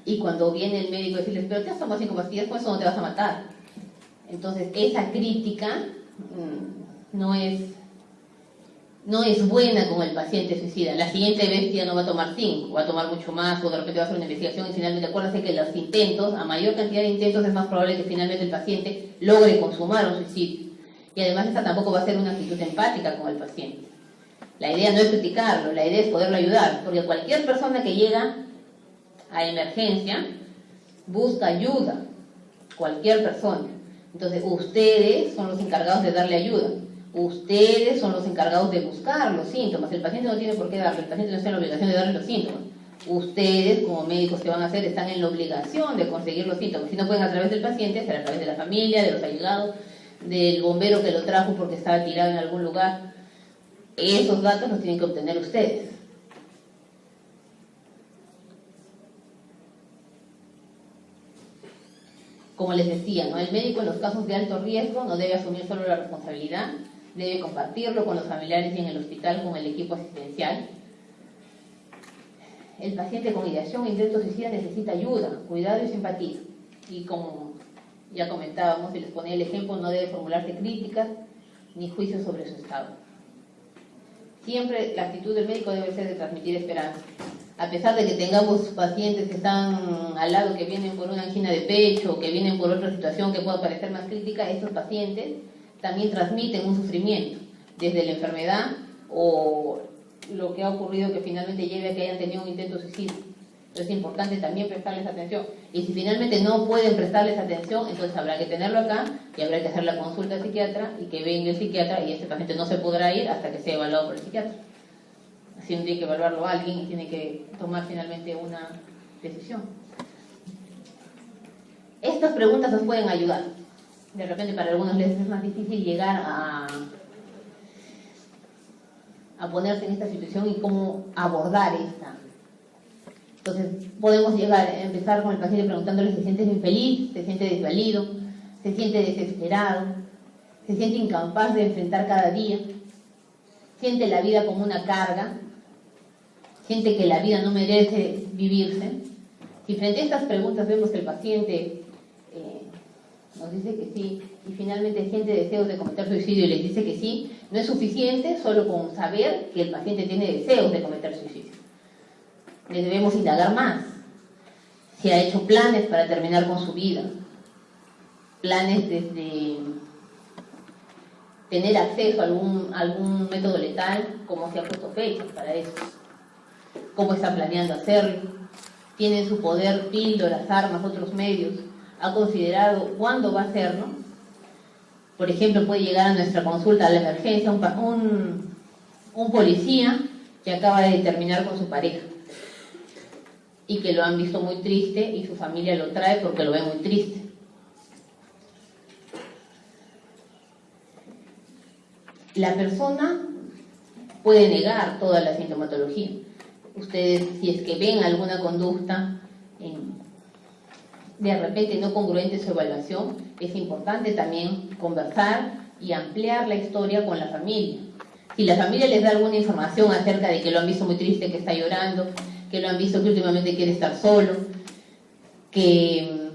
y cuando viene el médico a decirles, pero te has tomado 5 pastillas, pues eso no te vas a matar. Entonces esa crítica no es buena con el paciente suicida. La siguiente vez ya no va a tomar 5, va a tomar mucho más, o de repente va a hacer una investigación, y finalmente acuérdense que los intentos, a mayor cantidad de intentos, es más probable que finalmente el paciente logre consumar un suicidio. Y además esta tampoco va a ser una actitud empática con el paciente. La idea no es criticarlo, la idea es poderlo ayudar, porque cualquier persona que llega a emergencia busca ayuda, cualquier persona. Entonces ustedes son los encargados de darle ayuda, ustedes son los encargados de buscar los síntomas. El paciente no tiene por qué darle, el paciente no está en la obligación de darle los síntomas. Ustedes, como médicos que van a hacer, están en la obligación de conseguir los síntomas. Si no pueden a través del paciente, será a través de la familia, de los allegados, del bombero que lo trajo porque estaba tirado en algún lugar. Esos datos los tienen que obtener ustedes. Como les decía, ¿no? El médico en los casos de alto riesgo no debe asumir solo la responsabilidad, debe compartirlo con los familiares y en el hospital con el equipo asistencial. El paciente con ideación e intento suicida necesita ayuda, cuidado y simpatía. Y como ya comentábamos y les ponía el ejemplo, no debe formularse críticas ni juicios sobre su estado. Siempre la actitud del médico debe ser de transmitir esperanza. A pesar de que tengamos pacientes que están al lado, que vienen por una angina de pecho, o que vienen por otra situación que pueda parecer más crítica, estos pacientes también transmiten un sufrimiento, desde la enfermedad o lo que ha ocurrido que finalmente lleve a que hayan tenido un intento de suicidio. Entonces es importante también prestarles atención. Y si finalmente no pueden prestarles atención, entonces habrá que tenerlo acá y habrá que hacer la consulta al psiquiatra y que venga el psiquiatra, y este paciente no se podrá ir hasta que sea evaluado por el psiquiatra. Así tiene que evaluarlo a alguien y tiene que tomar finalmente una decisión. Estas preguntas nos pueden ayudar. De repente para algunos les es más difícil llegar a ponerse en esta situación y cómo abordar esta. Entonces podemos empezar con el paciente preguntándole: ¿se siente infeliz? ¿Se siente desvalido? ¿Se siente desesperado? ¿Se siente incapaz de enfrentar cada día? ¿Siente la vida como una carga? ¿Siente que la vida no merece vivirse? Si frente a estas preguntas vemos que el paciente nos dice que sí, y finalmente siente deseos de cometer suicidio y les dice que sí, no es suficiente solo con saber que el paciente tiene deseos de cometer suicidio. Le debemos indagar más. Si ha hecho planes para terminar con su vida, planes desde tener acceso a algún método letal, cómo se ha puesto fechas para eso, cómo está planeando hacerlo, tiene en su poder píldoras, armas, otros medios, ha considerado cuándo va a hacerlo. Por ejemplo, puede llegar a nuestra consulta a la emergencia un policía que acaba de terminar con su pareja y que lo han visto muy triste y su familia lo trae porque lo ve muy triste. La persona puede negar toda la sintomatología. Ustedes, si es que ven alguna conducta de repente no congruente en su evaluación, es importante también conversar y ampliar la historia con la familia. Si la familia les da alguna información acerca de que lo han visto muy triste, que está llorando, que lo han visto que últimamente quiere estar solo, que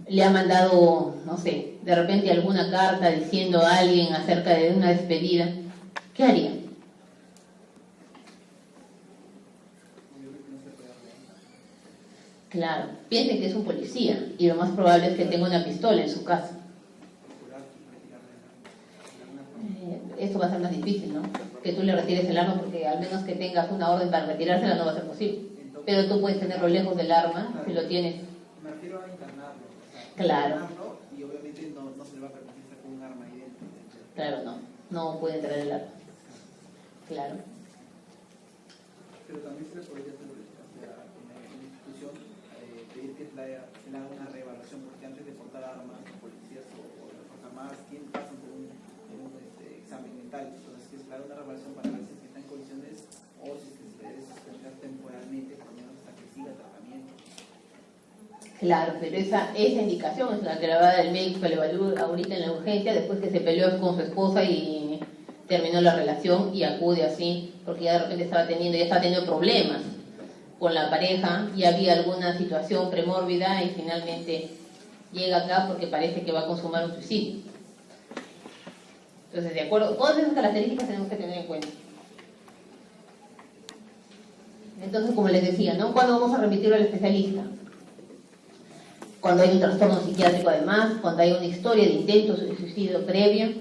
le ha mandado, no sé, de repente alguna carta diciendo a alguien acerca de una despedida, ¿qué harían? Claro, piensen que es un policía y lo más probable es que tenga una pistola en su casa. Esto va a ser más difícil, ¿no? Que tú le retires el arma, porque al menos que tengas una orden para retirársela no va a ser posible. Pero tú puedes tenerlo lejos del arma, si lo tienes. Me refiero a internarlo. Claro. Y obviamente no se le va a permitir estar con un arma ahí dentro. Claro, no puede entrar el arma. Claro. Pero también se le podría hacer en la institución pedir que se le haga una reevaluación, porque antes de portar armas, los policías o las armadas pasan por un examen mental. Entonces, que se le haga una reevaluación para ver si está en condiciones o si se debe suspender temporalmente, por lo menos hasta que siga el tratamiento. Claro, pero esa indicación es la que le va a dar el médico que le evalúa ahorita en la urgencia, después que se peleó con su esposa y terminó la relación y acude así, porque ya de repente estaba teniendo problemas con la pareja y había alguna situación premórbida y finalmente llega acá porque parece que va a consumar un suicidio. Entonces, de acuerdo, todas esas características tenemos que tener en cuenta. Entonces, como les decía, ¿no? ¿Cuándo vamos a remitirlo al especialista? Cuando hay un trastorno psiquiátrico además, cuando hay una historia de intento de suicidio previa,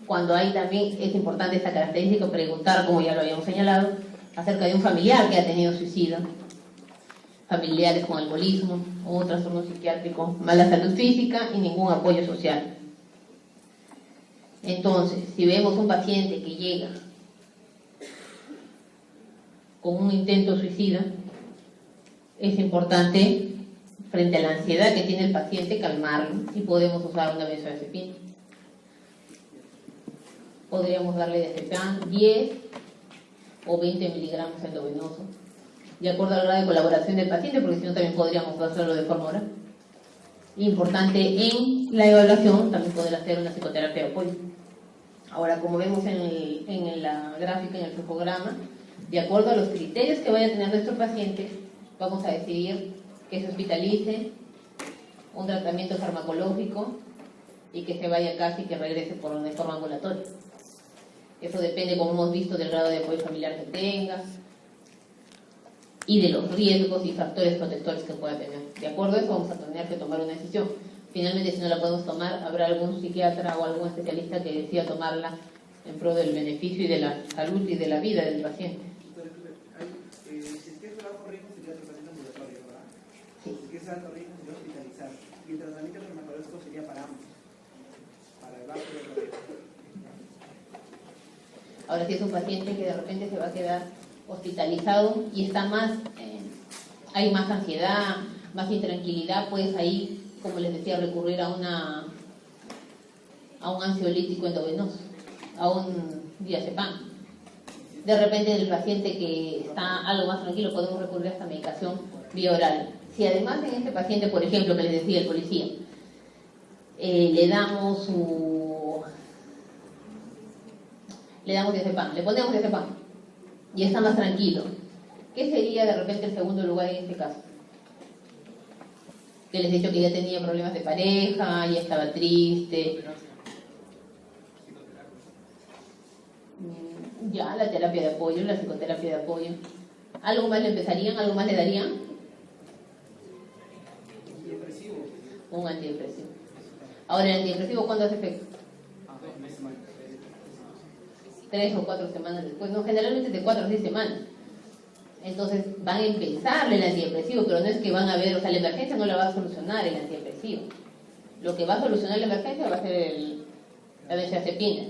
cuando hay también, es importante esta característica, preguntar, como ya lo habíamos señalado, acerca de un familiar que ha tenido suicidio, familiares con alcoholismo o trastorno psiquiátrico, mala salud física y ningún apoyo social. Entonces, si vemos un paciente que llega con un intento suicida, es importante, frente a la ansiedad que tiene el paciente, calmarlo y podemos usar una benzodiazepina. Podríamos darle diazepam 10 o 20 miligramos endovenoso, de acuerdo al grado de colaboración del paciente, porque si no también podríamos hacerlo de forma oral. Importante en la evaluación también poder hacer una psicoterapia de apoyo. Ahora, como vemos en la gráfica, en el flujograma, de acuerdo a los criterios que vaya a tener nuestro paciente, vamos a decidir que se hospitalice, un tratamiento farmacológico y que se vaya a casa y que regrese por una forma ambulatoria. Eso depende, como hemos visto, del grado de apoyo familiar que tenga y de los riesgos y factores protectores que pueda tener. De acuerdo a eso vamos a tener que tomar una decisión. Finalmente, si no la podemos tomar, habrá algún psiquiatra o algún especialista que decida tomarla en pro del beneficio y de la salud y de la vida del paciente. Si es que es de bajo riesgo, sería tratamiento ambulatorio, ¿verdad? Sí. Si es que es de alto riesgo, sería hospitalizar. Y el tratamiento farmacológico sería para ambos. Para el bajo y el alto riesgo. Ahora, si es un paciente que de repente se va a quedar hospitalizado y está más, hay más ansiedad, más intranquilidad, pues ahí, como les decía, recurrir a un ansiolítico endovenoso, a un diazepam. De repente, en el paciente que está algo más tranquilo, podemos recurrir a esta medicación vía oral. Si además en este paciente, por ejemplo, que les decía el policía, le damos diazepam, le ponemos diazepam y está más tranquilo, ¿qué sería de repente el segundo lugar en este caso? Que les he dicho que ya tenía problemas de pareja, ya estaba triste. Ya, la terapia de apoyo, la psicoterapia de apoyo. ¿Algo más le empezarían? ¿Algo más le darían? Un antidepresivo. Ahora, ¿el antidepresivo cuándo hace efecto? 3 o 4 semanas después. No, generalmente de 4 o 6 semanas. Entonces van a empezarle el antidepresivo, pero no es que van a ver, o sea, la emergencia no la va a solucionar el antidepresivo. Lo que va a solucionar la emergencia va a ser la benzodiazepina.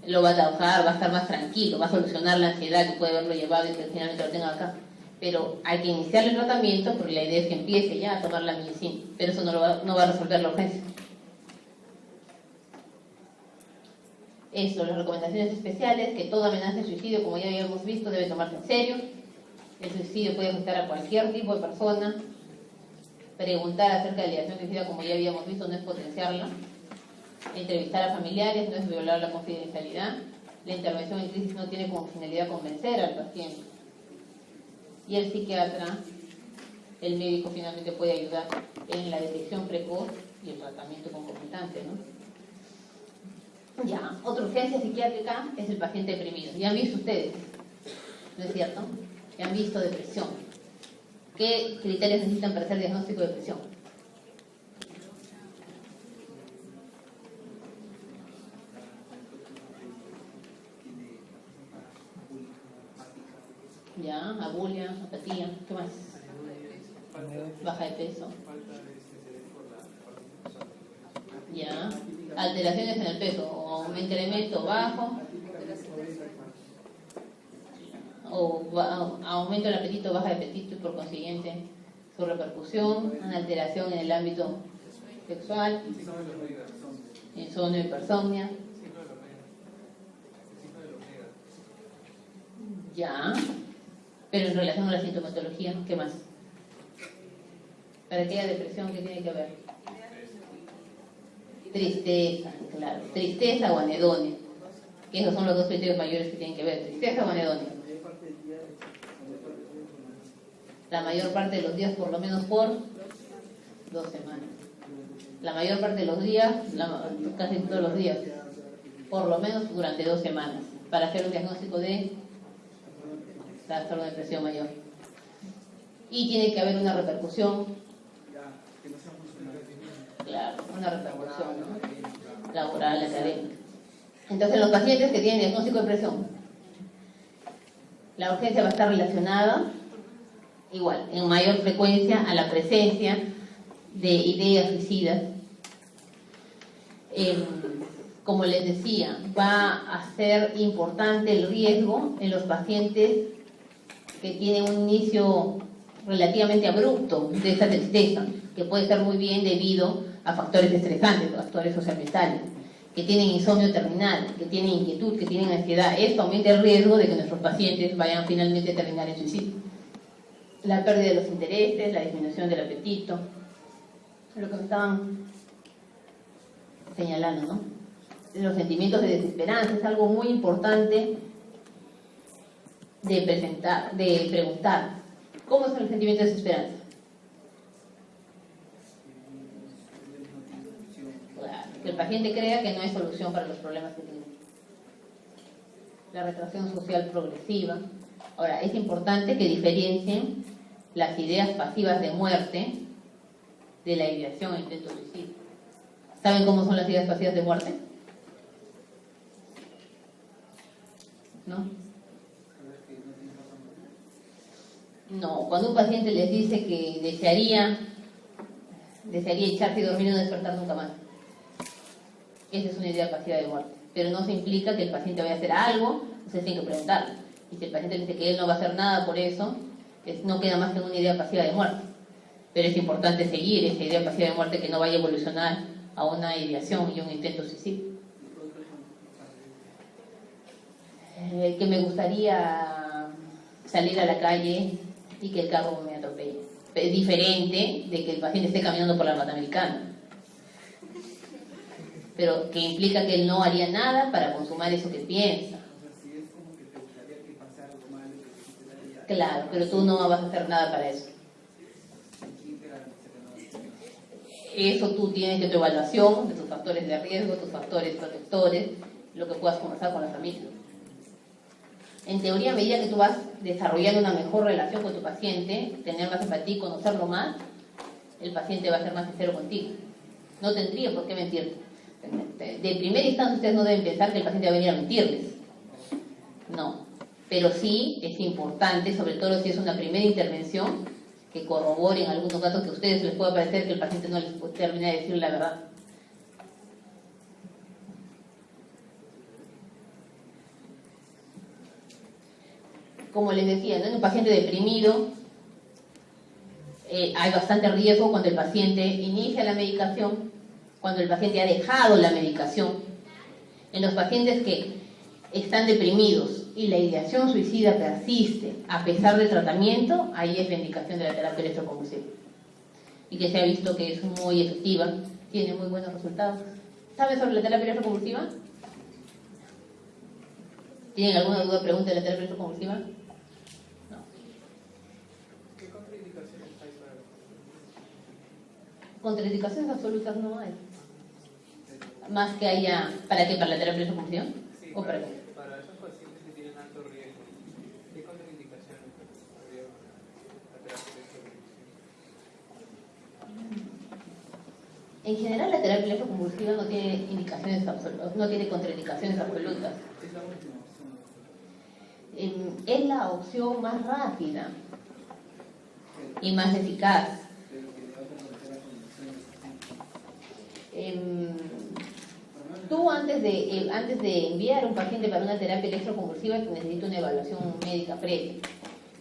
Lo va a trabajar, va a estar más tranquilo, va a solucionar la ansiedad que puede haberlo llevado y que finalmente lo tenga acá. Pero hay que iniciar el tratamiento porque la idea es que empiece ya a tomar la medicina, pero eso no va a resolver la urgencia. Esto, las recomendaciones especiales, que toda amenaza de suicidio, como ya habíamos visto, debe tomarse en serio. El suicidio puede afectar a cualquier tipo de persona. Preguntar acerca de la ideación suicida, como ya habíamos visto, no es potenciarla. Entrevistar a familiares no es violar la confidencialidad. La intervención en crisis no tiene como finalidad convencer al paciente. Y el psiquiatra, el médico, finalmente puede ayudar en la detección precoz y el tratamiento concomitante, ¿no? Ya, otra urgencia psiquiátrica es el paciente deprimido. Ya han visto ustedes, ¿no es cierto? Ya han visto depresión. ¿Qué criterios necesitan para hacer diagnóstico de depresión? Ya, abulia, apatía, ¿qué más? Baja de peso. Ya, alteraciones en el peso, o un incremento bajo, o aumento del apetito, baja de apetito y por consiguiente su repercusión, una alteración en el ámbito sexual, insomnio y hipersomnia. Ya, pero en relación a la sintomatología, ¿qué más? Para aquella depresión, ¿qué tiene que haber? Tristeza, claro, tristeza o anedonia. Que esos son los dos criterios mayores que tienen que ver, tristeza o anedonia. La mayor parte de los días, por lo menos por 2 semanas. La mayor parte de los días, casi todos los días, por lo menos durante 2 semanas, para hacer un diagnóstico de trastorno de depresión mayor. Y tiene que haber una repercusión. Claro, una repercusión, ¿no? Laboral, académica. Entonces, los pacientes que tienen diagnóstico de depresión, la urgencia va a estar relacionada, igual, en mayor frecuencia a la presencia de ideas suicidas. Como les decía, va a ser importante el riesgo en los pacientes que tienen un inicio relativamente abrupto de esta tristeza, que puede ser muy bien debido a factores estresantes, factores socioambientales, que tienen insomnio terminal, que tienen inquietud, que tienen ansiedad. Esto aumenta el riesgo de que nuestros pacientes vayan finalmente a terminar en suicidio. La pérdida de los intereses, la disminución del apetito, lo que me estaban señalando, ¿no? Los sentimientos de desesperanza es algo muy importante de preguntar. ¿Cómo es el sentimiento de desesperanza? Que el paciente crea que no hay solución para los problemas que tiene. La retracción social progresiva. Ahora, es importante que diferencien las ideas pasivas de muerte de la ideación e intento de suicidio. ¿Saben cómo son las ideas pasivas de muerte? ¿No? No, cuando un paciente les dice que desearía echarse y dormir y no despertar nunca más. Esa es una idea pasiva de muerte. Pero no se implica que el paciente vaya a hacer algo, ustedes tienen que preguntarle. Y si el paciente dice que él no va a hacer nada por eso, no queda más que una idea pasiva de muerte. Pero es importante seguir esa idea pasiva de muerte que no vaya a evolucionar a una ideación y un intento suicidio. Que me gustaría salir a la calle y que el carro me atropelle. Es diferente de que el paciente esté caminando por la Ruta Americana, pero que implica que él no haría nada para consumar eso que piensa. Claro, pero tú no vas a hacer nada para eso. Eso tú tienes que tu evaluación de tus factores de riesgo, tus factores protectores, lo que puedas conversar con la familia. En teoría, a medida que tú vas desarrollando una mejor relación con tu paciente, tener más empatía y conocerlo más, el paciente va a ser más sincero contigo. No tendría por qué mentirte. De primera instancia, ustedes no deben pensar que el paciente va a venir a mentirles. No. Pero sí es importante, sobre todo si es una primera intervención, que corroboren algunos datos que a ustedes les pueda parecer que el paciente no les termina de decir la verdad. Como les decía, ¿no? En un paciente deprimido hay bastante riesgo cuando el paciente inicia la medicación, cuando el paciente ha dejado la medicación. En los pacientes que están deprimidos y la ideación suicida persiste a pesar del tratamiento, ahí es la indicación de la terapia electroconvulsiva. Y que se ha visto que es muy efectiva, tiene muy buenos resultados. ¿Saben sobre la terapia electroconvulsiva? ¿Tienen alguna duda o pregunta de la terapia electroconvulsiva? No. ¿Qué contraindicaciones hay para la Contraindicaciones absolutas no hay. Más que haya, ¿para qué? ¿Para la terapia electroconvulsiva? Sí, ¿O para qué? Para esos pacientes que tienen alto riesgo, ¿qué contraindicaciones habría la terapia electroconvulsiva? En general, la terapia electroconvulsiva no tiene indicaciones absolutas, no tiene contraindicaciones absolutas. Es la última opción. Es la opción más rápida y más eficaz. Pero que le va a comprometer la condición. Tú antes de enviar a un paciente para una terapia electroconvulsiva necesita una evaluación médica previa.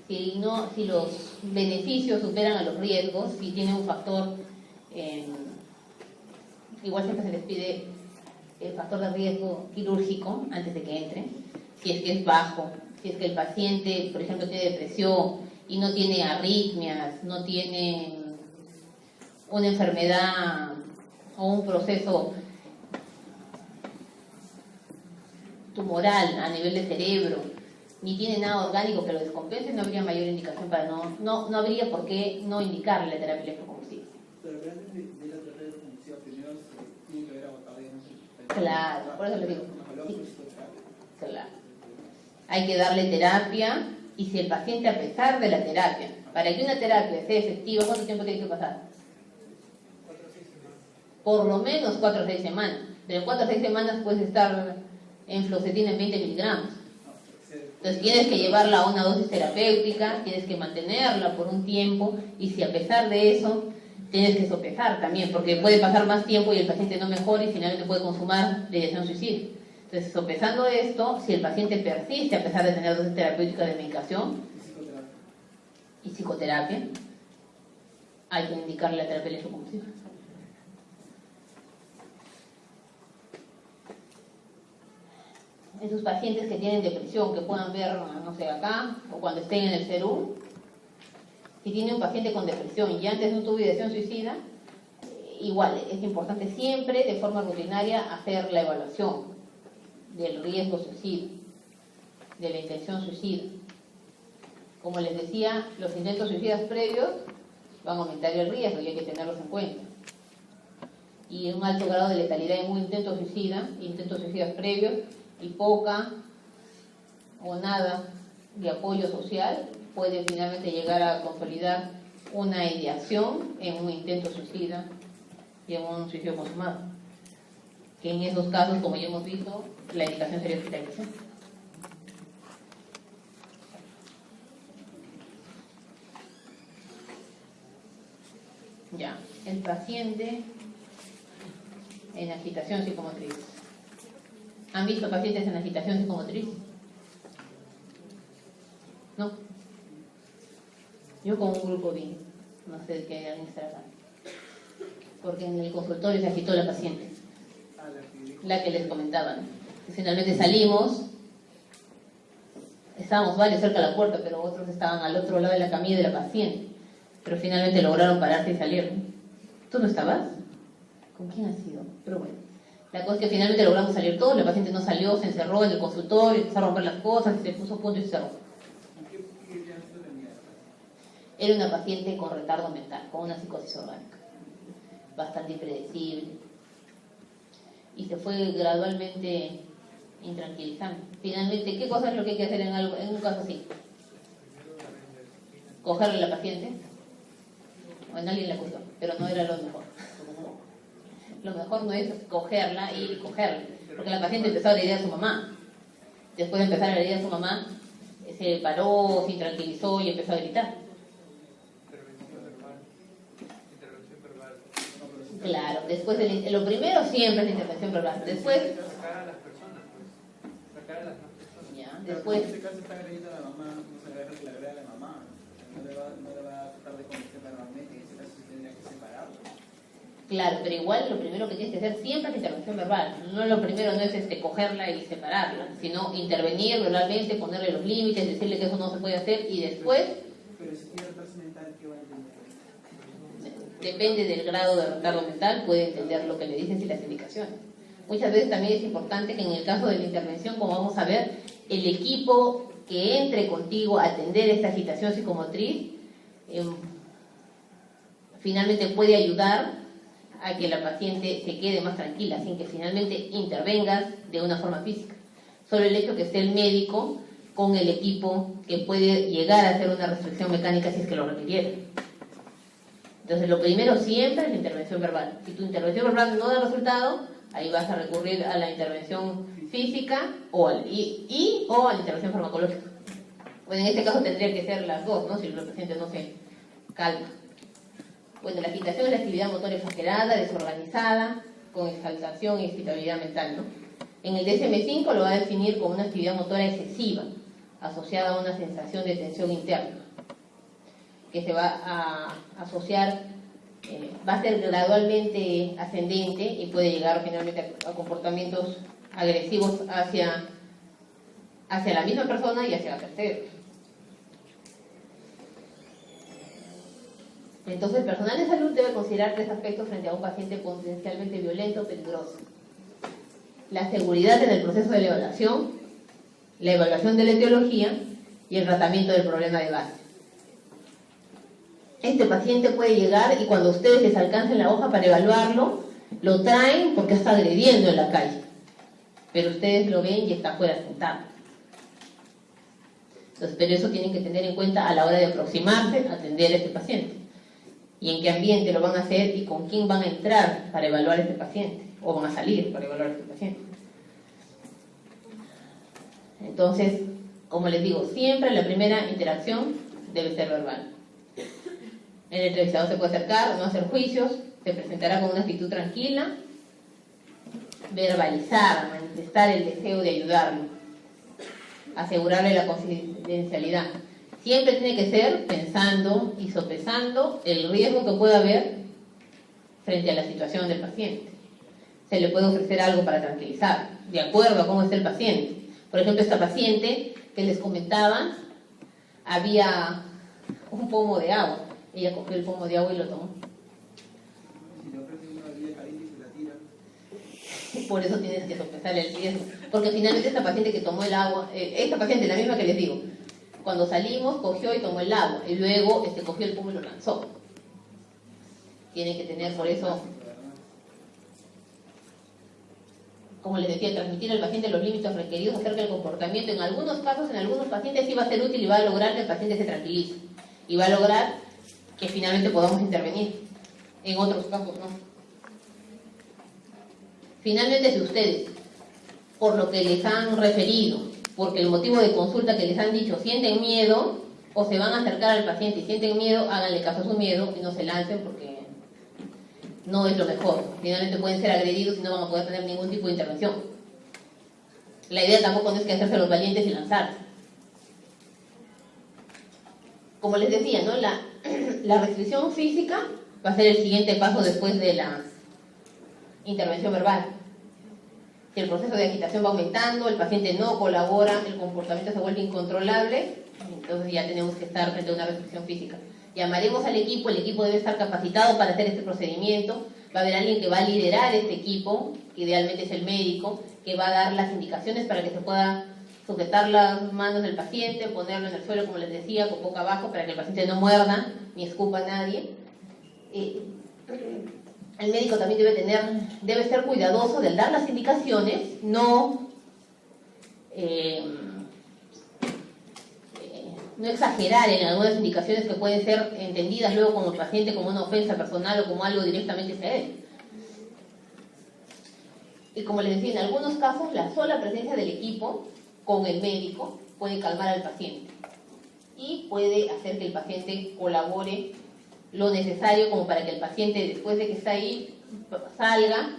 Si los beneficios superan a los riesgos, si tiene un factor, igual siempre se les pide el factor de riesgo quirúrgico antes de que entre, si es que es bajo, si es que el paciente, por ejemplo, tiene depresión y no tiene arritmias, no tiene una enfermedad o un proceso tumoral a nivel de cerebro, ni tiene nada orgánico que lo descompense, no habría mayor indicación para no habría por qué no indicarle la terapia electroconvulsiva. Pero antes de la terapia electroconvulsiva, primero se tiene que haber agotado ya no sé. Claro, por eso le digo. Sí, claro. Hay que darle terapia y si el paciente, a pesar de la terapia, para que una terapia sea efectiva, ¿cuánto tiempo tiene que pasar? 4 o 6 semanas. Por lo menos 4 o 6 semanas. Pero en 4 o 6 semanas puedes estar en fluoxetina en 20 miligramos. Entonces tienes que llevarla a una dosis terapéutica, tienes que mantenerla por un tiempo y si a pesar de eso tienes que sopesar también, porque puede pasar más tiempo y el paciente no mejora y finalmente puede consumar la ideación suicida. Entonces, sopesando esto, si el paciente persiste a pesar de tener dosis terapéuticas de medicación y psicoterapia, hay que indicarle la terapia electroconvulsiva. Esos pacientes que tienen depresión, que puedan ver, no sé, acá, o cuando estén en el CERU, si tiene un paciente con depresión y antes no tuvo ideación suicida, igual, es importante siempre, de forma rutinaria, hacer la evaluación del riesgo suicida, de la intención suicida. Como les decía, los intentos suicidas previos van a aumentar el riesgo y hay que tenerlos en cuenta. Y un alto grado de letalidad en un intento suicidas previos, y poca o nada de apoyo social puede finalmente llegar a consolidar una ideación en un intento suicida y en un suicidio consumado. Que en esos casos, como ya hemos visto, la indicación sería hospitalización. Ya, el paciente en agitación psicomotriz. ¿Han visto pacientes en agitación psicomotriz? ¿No? Yo con un grupo vi, no sé de qué alguien estará acá. Porque en el consultorio se agitó la paciente, la que les comentaban. Y finalmente salimos, estábamos varios cerca de la puerta, pero otros estaban al otro lado de la camilla de la paciente. Pero finalmente lograron pararse y salir. ¿Tú no estabas? ¿Con quién has sido? Pero bueno. La cosa es que finalmente logramos salir todos, la paciente no salió, se encerró en el consultorio, empezó a romper las cosas, se puso a punto y se cerró. Era una paciente con retardo mental, con una psicosis orgánica. bastante impredecible. Y se fue gradualmente intranquilizando. Finalmente, ¿qué cosa es lo que hay que hacer en un caso así? Cogerle a la paciente. Bueno, alguien la cogió, pero no era lo mejor. Lo mejor no es cogerla y cogerla, porque la paciente empezó a agredir a su mamá. Después de empezar a agredir a su mamá, se paró, se intranquilizó y empezó a gritar. Intervención verbal. Claro, después lo primero siempre es la intervención verbal. Después, Sacar a las personas, pues. Sacar a las más personas. ya, Pero después, en este caso está agrediendo a la mamá, no se agarra que la agreda a la mamá. No le va a tratar de convencer verbalmente, en este caso se tendría que separarlo. claro, pero igual lo primero que tienes que hacer siempre es intervención verbal. No, lo primero no es cogerla y separarla, sino intervenir verbalmente, ponerle los límites, decirle que eso no se puede hacer y después, Pero si tiene retraso mental, ¿qué va a entender? depende del grado de retardo mental, puede entender lo que le dices y las indicaciones. Muchas veces también es importante que en el caso de la intervención, como vamos a ver, el equipo que entre contigo a atender esta agitación psicomotriz finalmente puede ayudar a que la paciente se quede más tranquila, sin que finalmente intervengas de una forma física. Solo el hecho que esté el médico con el equipo que puede llegar a hacer una restricción mecánica si es que lo requiriera. Entonces, lo primero siempre es la intervención verbal. Si tu intervención verbal no da resultado, ahí vas a recurrir a la intervención física o a la intervención farmacológica. Bueno, en este caso tendría que ser las dos, ¿no? Si el paciente no se calma. Bueno, la agitación es la actividad motora exagerada, desorganizada, con exaltación y excitabilidad mental, ¿no? En el DSM-5 lo va a definir como una actividad motora excesiva, asociada a una sensación de tensión interna, que se va a asociar, va a ser gradualmente ascendente y puede llegar finalmente a comportamientos agresivos hacia la misma persona y hacia terceros. Entonces, el personal de salud debe considerar 3 aspectos frente a un paciente potencialmente violento o peligroso: la seguridad en el proceso de la evaluación de la etiología y el tratamiento del problema de base. Este paciente puede llegar y cuando ustedes les alcancen la hoja para evaluarlo, lo traen porque está agrediendo en la calle, pero ustedes lo ven y está afuera sentado. Entonces, pero eso tienen que tener en cuenta a la hora de aproximarse a atender a este paciente. Y en qué ambiente lo van a hacer y con quién van a entrar para evaluar a este paciente, o van a salir para evaluar a este paciente. Entonces, como les digo, siempre la primera interacción debe ser verbal. El entrevistador se puede acercar, no hacer juicios, se presentará con una actitud tranquila, verbalizar, manifestar el deseo de ayudarlo, asegurarle la confidencialidad. Siempre tiene que ser pensando y sopesando el riesgo que pueda haber frente a la situación del paciente. Se le puede ofrecer algo para tranquilizar, de acuerdo a cómo está el paciente. Por ejemplo, esta paciente que les comentaba, había un pomo de agua. Ella cogió el pomo de agua y lo tomó. Si le ofrecen una bebida caliente y se la tira. Por eso tienes que sopesar el riesgo. Porque finalmente esta paciente que tomó el agua, esta paciente, la misma que les digo, cuando salimos cogió y tomó el agua y luego cogió el pomo y lo lanzó. Tiene que tener por eso, como les decía, transmitir al paciente los límites requeridos acerca del comportamiento. En algunos casos, en algunos pacientes sí va a ser útil y va a lograr que el paciente se tranquilice y va a lograr que finalmente podamos intervenir. En otros casos no. Finalmente, si ustedes, por lo que les han referido, porque el motivo de consulta que les han dicho, sienten miedo o se van a acercar al paciente y sienten miedo, háganle caso a su miedo y no se lancen porque no es lo mejor. Finalmente pueden ser agredidos y no van a poder tener ningún tipo de intervención. La idea tampoco no es que hacerse los valientes y lanzarse. Como les decía, ¿no? La restricción física va a ser el siguiente paso después de la intervención verbal. Si el proceso de agitación va aumentando, el paciente no colabora, el comportamiento se vuelve incontrolable, entonces ya tenemos que estar frente a una restricción física. Llamaremos al equipo, el equipo debe estar capacitado para hacer este procedimiento, va a haber alguien que va a liderar este equipo, que idealmente es el médico, que va a dar las indicaciones para que se pueda sujetar las manos del paciente, ponerlo en el suelo, como les decía, con boca abajo, para que el paciente no muerda ni escupa a nadie. el médico también debe ser cuidadoso del dar las indicaciones, no exagerar en algunas indicaciones que pueden ser entendidas luego como el paciente como una ofensa personal o como algo directamente hacia él. Y como les decía, en algunos casos la sola presencia del equipo con el médico puede calmar al paciente y puede hacer que el paciente colabore lo necesario como para que el paciente, después de que está ahí, salga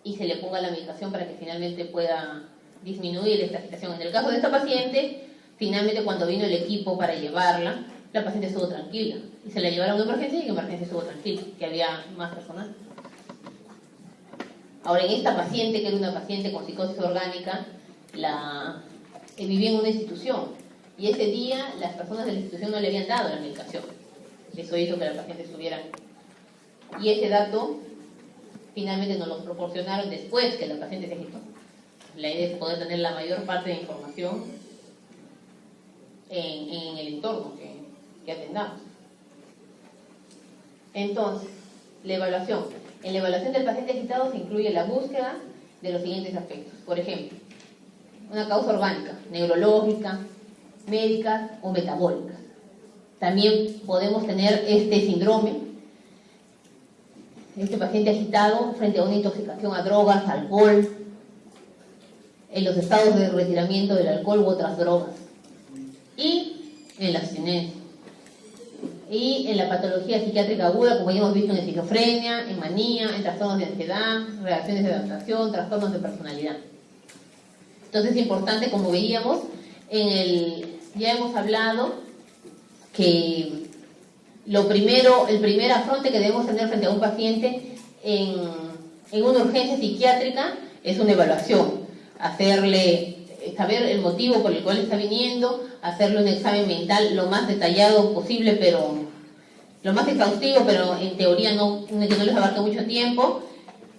y se le ponga la medicación para que finalmente pueda disminuir esta agitación. En el caso de esta paciente, finalmente cuando vino el equipo para llevarla, la paciente estuvo tranquila y se la llevaron a una emergencia y en emergencia estuvo tranquila, que había más personal. Ahora, en esta paciente, que era una paciente con psicosis orgánica, vivía en una institución y ese día las personas de la institución no le habían dado la medicación. Eso hizo que la paciente estuviera. Y ese dato finalmente nos lo proporcionaron después que la paciente se agitó. La idea es poder tener la mayor parte de información en el entorno que atendamos. Entonces, la evaluación. En la evaluación del paciente agitado se incluye la búsqueda de los siguientes aspectos. Por ejemplo, una causa orgánica, neurológica, médica o metabólica. También podemos tener este síndrome, este paciente agitado frente a una intoxicación a drogas, alcohol, en los estados de retiramiento del alcohol u otras drogas, y en la abstinencia, y en la patología psiquiátrica aguda, como ya hemos visto en esquizofrenia, en manía, en trastornos de ansiedad, reacciones de adaptación, trastornos de personalidad. Entonces es importante, como veíamos, ya hemos hablado que el primer afronte que debemos tener frente a un paciente en una urgencia psiquiátrica es una evaluación, saber el motivo por el cual está viniendo, hacerle un examen mental lo más detallado posible, pero lo más exhaustivo, pero en teoría que no les abarque mucho tiempo,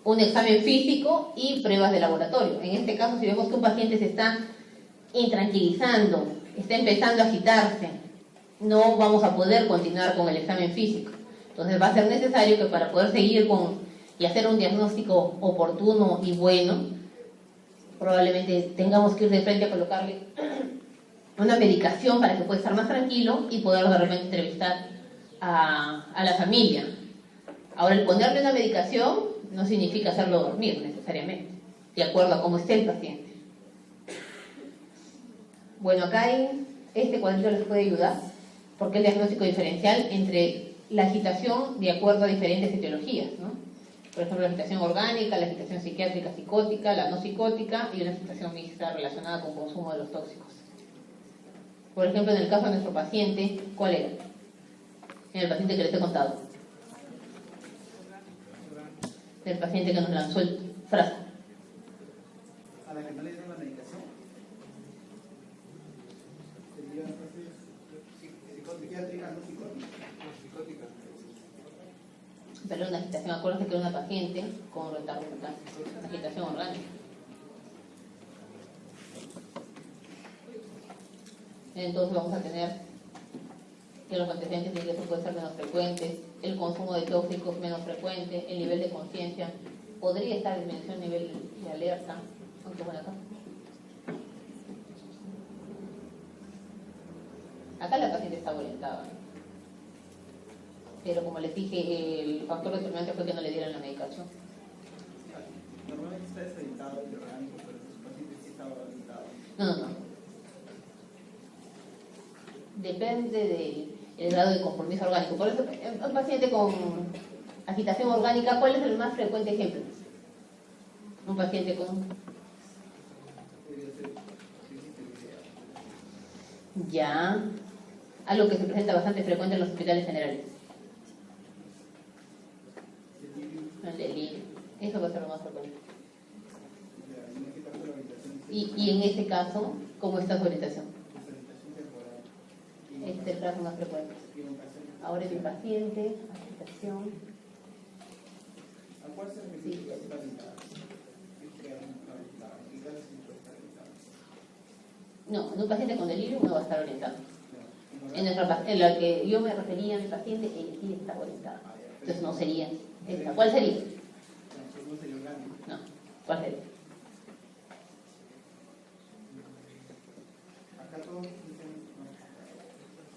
un examen físico y pruebas de laboratorio. En este caso, si vemos que un paciente se está intranquilizando, está empezando a agitarse, no vamos a poder continuar con el examen físico. Entonces va a ser necesario que para poder seguir y hacer un diagnóstico oportuno y bueno, probablemente tengamos que ir de frente a colocarle una medicación para que pueda estar más tranquilo y poder de repente entrevistar a la familia. Ahora, el ponerle una medicación no significa hacerlo dormir necesariamente, de acuerdo a cómo esté el paciente. Bueno, acá este cuadrito les puede ayudar, porque el diagnóstico diferencial entre la agitación de acuerdo a diferentes etiologías, ¿no? Por ejemplo, la agitación orgánica, la agitación psiquiátrica psicótica, la no psicótica y una agitación mixta relacionada con consumo de los tóxicos. Por ejemplo, en el caso de nuestro paciente, ¿cuál era? En el paciente que les he contado. El paciente que nos lanzó el frasco. ¿A la que no le dieron la medicación? Sería psiquiátrica, no psicótica. Pero una agitación, acuérdense que era una paciente con retardo mental, una agitación orgánica. Entonces vamos a tener que los antecedentes de ingreso pueden ser menos frecuentes, el consumo de tóxicos menos frecuente, el nivel de conciencia podría estar en disminución del nivel de alerta, aunque bueno, acá la paciente estaba orientada, pero como les dije, el factor determinante fue que no le dieran la medicación. Normalmente está desorientado y orgánico, pero su paciente sí estaba orientado. No. Depende del grado de compromiso orgánico. Por eso, un paciente con agitación orgánica, ¿cuál es el más frecuente ejemplo? Un paciente con... Ya, algo que se presenta bastante frecuente en los hospitales generales. El delirio. Eso va a ser lo más frecuente. Y en este caso, ¿cómo está su orientación? Este es el caso más frecuente. Ahora es el paciente, agitación. ¿A cuál se refiere? No, en un paciente con delirio no va a estar orientado. En la que yo me refería a mi paciente, ella sí está orientada. Entonces no sería esta. ¿Cuál sería? No, ¿cuál sería? Acá todos dicen,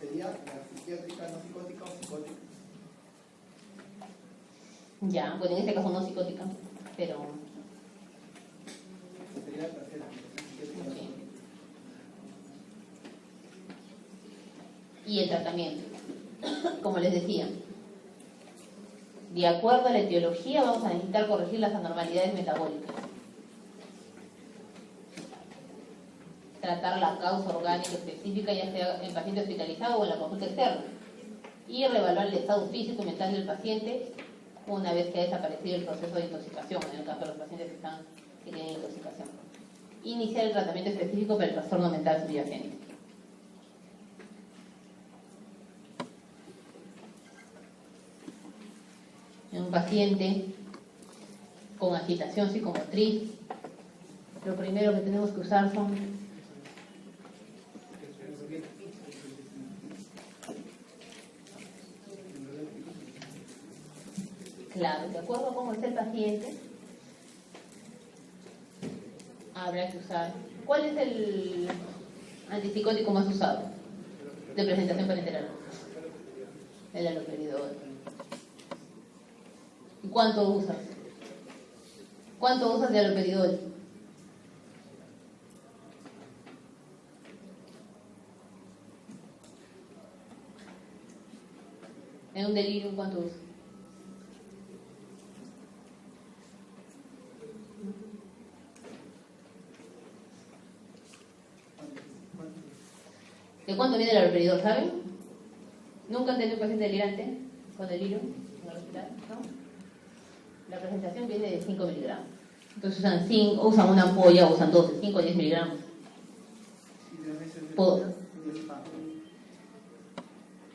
sería la psiquiátrica no psicótica o psicótica. Ya, bueno, en este caso no psicótica, pero... Sería la tercera, psiquiátrica. Okay. Y el tratamiento, como les decía, de acuerdo a la etiología vamos a necesitar corregir las anormalidades metabólicas, tratar la causa orgánica específica, ya sea en paciente hospitalizado o en la consulta externa, y reevaluar el estado físico y mental del paciente una vez que ha desaparecido el proceso de intoxicación, en el caso de los pacientes que tienen intoxicación. Iniciar el tratamiento específico para el trastorno mental subyacente. En un paciente con agitación psicomotriz, lo primero que tenemos que usar son claro, de acuerdo a cómo es el paciente, habrá que usar. ¿Cuál es el antipsicótico más usado de presentación parenteral? El haloperidol. ¿Y cuánto usas? ¿Cuánto usas de haloperidol? En un delirium, ¿cuánto usas? ¿De cuánto viene el haloperidol, saben? ¿Nunca han tenido un paciente delirante con delirium en el hospital? ¿No? La presentación viene de 5 miligramos. Entonces usan una ampolla o usan 12, 5 o 10 miligramos.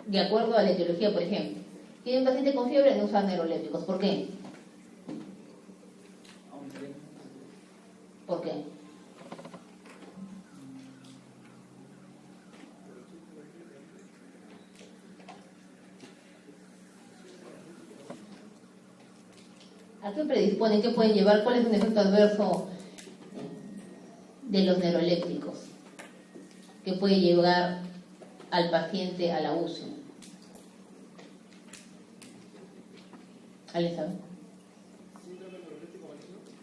De acuerdo a la etiología, por ejemplo, tiene un paciente con fiebre, no usan neurolépticos. ¿Por qué? ¿Por qué? ¿A qué predisponen? ¿Qué pueden llevar? ¿Cuál es un efecto adverso de los neurolépticos que puede llevar al paciente a la UCI? ¿Alguien sabe?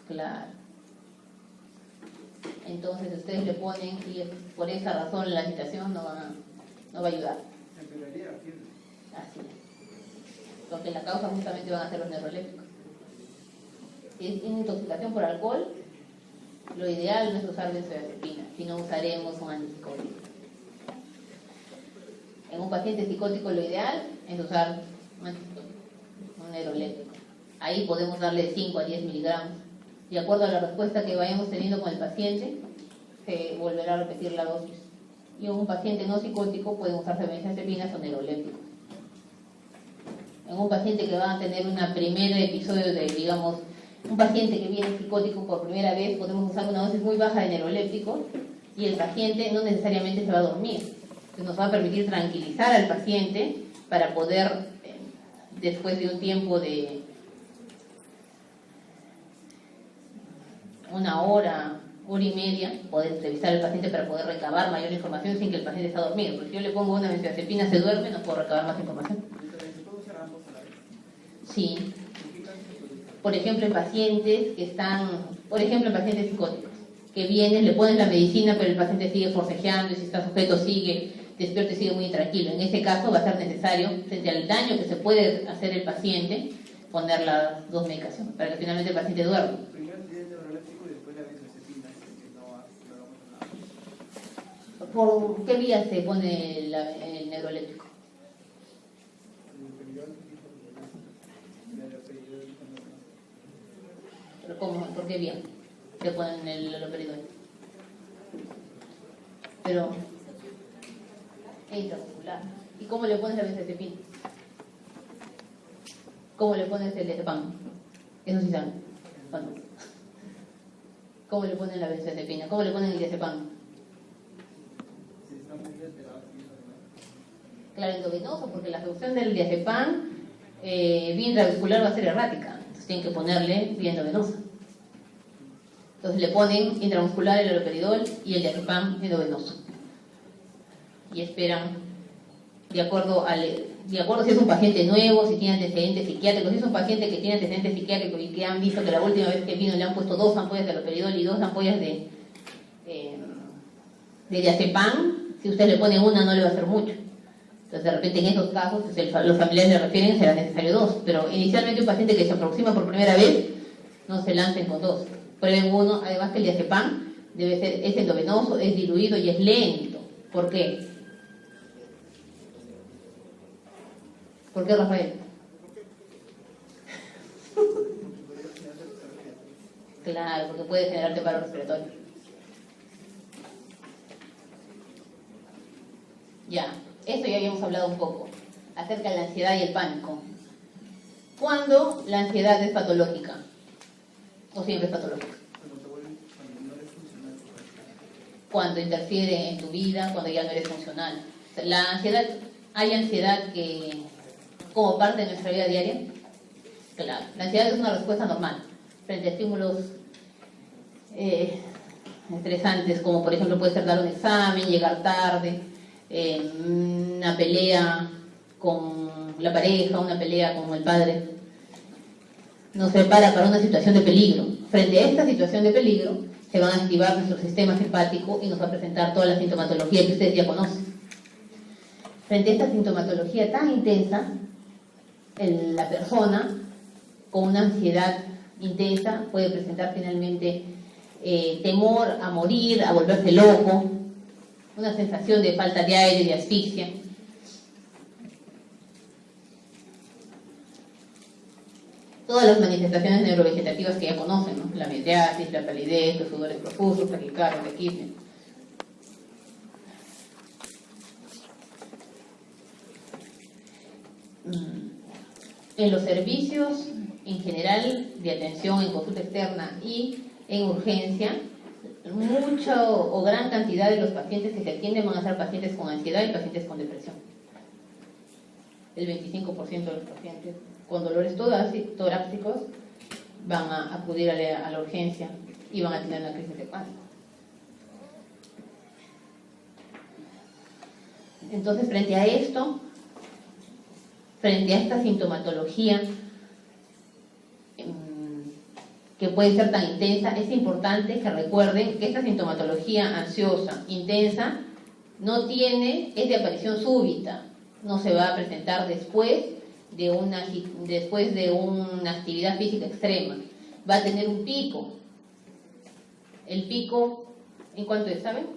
Claro. Entonces ustedes le ponen y por esa razón la agitación no va a ayudar. Así es. Porque la causa justamente van a ser los neurolépticos. Si es intoxicación por alcohol, lo ideal no es usar benzodiazepina, sino usaremos un antipsicótico. En un paciente psicótico lo ideal es usar un neuroléptico. Ahí podemos darle 5 a 10 miligramos. De acuerdo a la respuesta que vayamos teniendo con el paciente, se volverá a repetir la dosis. Y en un paciente no psicótico pueden usarse benzodiazepinas o neurolépticos. En un paciente que va a tener un primer episodio de, digamos, un paciente que viene psicótico por primera vez, podemos usar una dosis muy baja de neuroléptico y el paciente no necesariamente se va a dormir. Entonces nos va a permitir tranquilizar al paciente para poder, después de un tiempo de una hora, hora y media, poder entrevistar al paciente para poder recabar mayor información sin que el paciente esté dormido. Porque si yo le pongo una benzodiazepina, se duerme, no puedo recabar más información. Sí. Por ejemplo, en pacientes que están, por ejemplo, en pacientes psicóticos, que vienen, le ponen la medicina, pero el paciente sigue forcejeando y si está sujeto sigue despierto y sigue muy tranquilo. En ese caso va a ser necesario, frente al daño que se puede hacer el paciente, poner las dos medicaciones, para que finalmente el paciente duerma. Primero tiene el neuroléptico y después la benzodiazepina, que no vamos a nada. ¿Por qué vía se pone el neuroléptico? ¿Cómo? ¿Por qué vía se ponen el haloperidol? Pero es intramuscular. ¿Y cómo le pones la benzodiazepina? ¿Cómo le pones el diazepam? Eso sí saben. Bueno. ¿Cómo le ponen la benzodiazepina? ¿Cómo le ponen el diazepam? Claro, endovenoso, porque la reducción del diazepam vía intravascular va a ser errática. Entonces tienen que ponerle vía endovenosa. Entonces le ponen intramuscular el haloperidol y el diazepam endovenoso. Y esperan, de acuerdo si es un paciente nuevo, si tiene antecedentes psiquiátricos, si es un paciente que tiene antecedentes psiquiátricos y que han visto que la última vez que vino le han puesto 2 ampollas de haloperidol y 2 ampollas de diazepam, si usted le pone una no le va a hacer mucho. Entonces de repente en esos casos los familiares le refieren será necesario 2, pero inicialmente un paciente que se aproxima por primera vez no se lancen con 2, prueben 1, además que el diazepam es endovenoso, es diluido y es lento. ¿Por qué? ¿Por qué, Rafael? Claro, porque puede generarte paro respiratorio. Ya, esto ya habíamos hablado un poco, acerca de la ansiedad y el pánico. ¿Cuándo la ansiedad es patológica? ¿O siempre es patológica? Cuando interfiere en tu vida, cuando ya no eres funcional. La ansiedad, ¿hay ansiedad que como parte de nuestra vida diaria? Claro, la ansiedad es una respuesta normal frente a estímulos estresantes, como por ejemplo puede ser dar un examen, llegar tarde, una pelea con la pareja, una pelea con el padre. Nos prepara para una situación de peligro. Frente a esta situación de peligro se van a activar nuestro sistema simpático y nos va a presentar toda la sintomatología que ustedes ya conocen. Frente a esta sintomatología tan intensa, la persona con una ansiedad intensa puede presentar finalmente temor a morir, a volverse loco, una sensación de falta de aire, de asfixia. Todas las manifestaciones neurovegetativas que ya conocen, ¿no? La metiasis, la palidez, los sudores profusos, taquicardia, taquipnea. En los servicios en general de atención en consulta externa y en urgencia, mucha o gran cantidad de los pacientes que se atienden van a ser pacientes con ansiedad y pacientes con depresión. El 25% de los pacientes con dolores torácicos van a acudir a la urgencia y van a tener una crisis de pánico. Entonces, frente a esto, frente a esta sintomatología que puede ser tan intensa, es importante que recuerden que esta sintomatología ansiosa, intensa, es de aparición súbita, no se va a presentar después de una actividad física extrema, va a tener un pico. El pico, ¿en cuánto es, saben?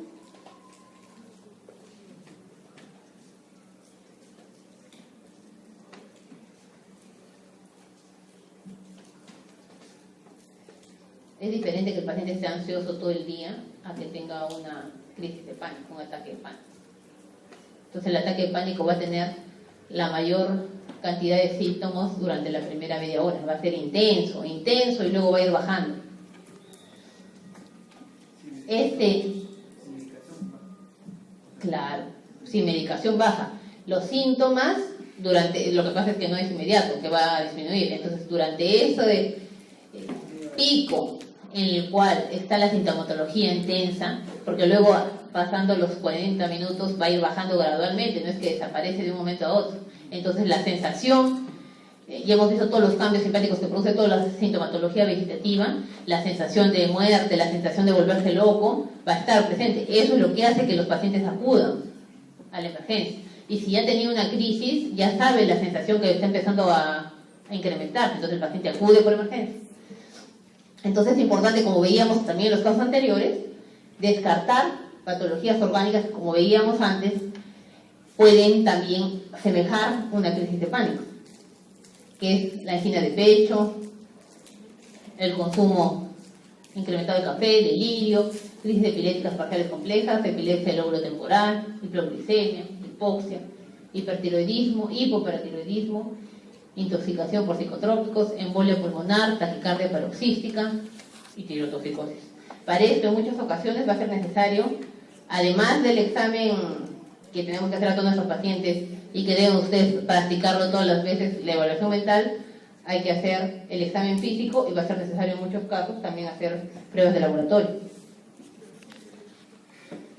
Es diferente que el paciente esté ansioso todo el día a que tenga una crisis de pánico, un ataque de pánico. Entonces el ataque de pánico va a tener la mayor cantidad de síntomas durante la primera media hora. Va a ser intenso y luego va a ir bajando. Claro, sin medicación baja. Los síntomas, lo que pasa es que no es inmediato, que va a disminuir. Entonces durante eso de pico en el cual está la sintomatología intensa, porque luego pasando los 40 minutos va a ir bajando gradualmente, no es que desaparece de un momento a otro. Entonces la sensación, ya hemos visto todos los cambios simpáticos que produce toda la sintomatología vegetativa, la sensación de muerte, la sensación de volverse loco, va a estar presente. Eso es lo que hace que los pacientes acudan a la emergencia. Y si ya tenía una crisis, ya sabe la sensación que está empezando a incrementarse, entonces el paciente acude por emergencia. Entonces es importante, como veíamos también en los casos anteriores, descartar patologías orgánicas que, como veíamos antes, pueden también semejar una crisis de pánico, que es la angina de pecho, el consumo incrementado de café, delirio, crisis epilépticas parciales complejas, epilepsia del lóbulo temporal, hipoglucemia, hipoxia, hipertiroidismo, hipoparatiroidismo, intoxicación por psicotrópicos, embolia pulmonar, taquicardia paroxística y tirotoxicosis. Para esto, en muchas ocasiones va a ser necesario, además del examen que tenemos que hacer a todos nuestros pacientes y que deben ustedes practicarlo todas las veces, la evaluación mental, hay que hacer el examen físico y va a ser necesario en muchos casos también hacer pruebas de laboratorio.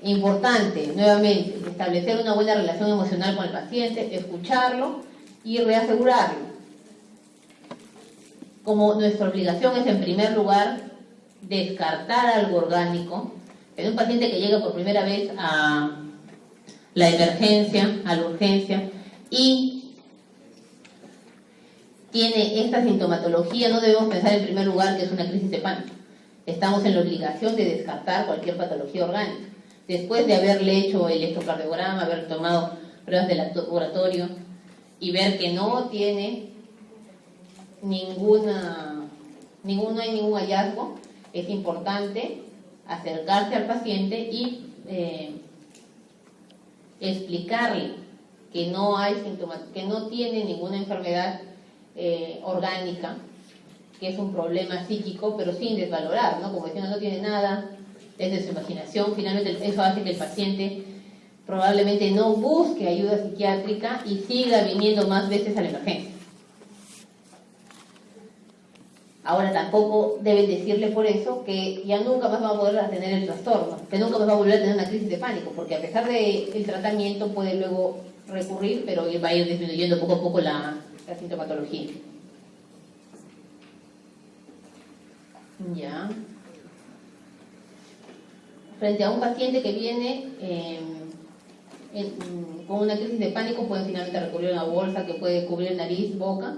Importante, nuevamente, establecer una buena relación emocional con el paciente, escucharlo y reasegurarlo. Como nuestra obligación es, en primer lugar, descartar algo orgánico, en un paciente que llega por primera vez a la emergencia, a la urgencia, y tiene esta sintomatología, no debemos pensar en primer lugar que es una crisis de pánico. Estamos en la obligación de descartar cualquier patología orgánica. Después de haberle hecho el electrocardiograma, haber tomado pruebas de laboratorio y ver que no tiene no hay ningún hallazgo, es importante acercarse al paciente y explicarle que no hay síntomas, que no tiene ninguna enfermedad orgánica, que es un problema psíquico, pero sin desvalorar, ¿no? Como diciendo, no tiene nada, es de su imaginación. Finalmente eso hace que el paciente probablemente no busque ayuda psiquiátrica y siga viniendo más veces a la emergencia. Ahora tampoco deben decirle por eso que ya nunca más va a poder tener el trastorno, que nunca más va a volver a tener una crisis de pánico, porque a pesar del tratamiento puede luego recurrir, pero va a ir disminuyendo poco a poco la sintomatología. Ya. Frente a un paciente que viene con una crisis de pánico, pueden finalmente recurrir a una bolsa que puede cubrir nariz, boca.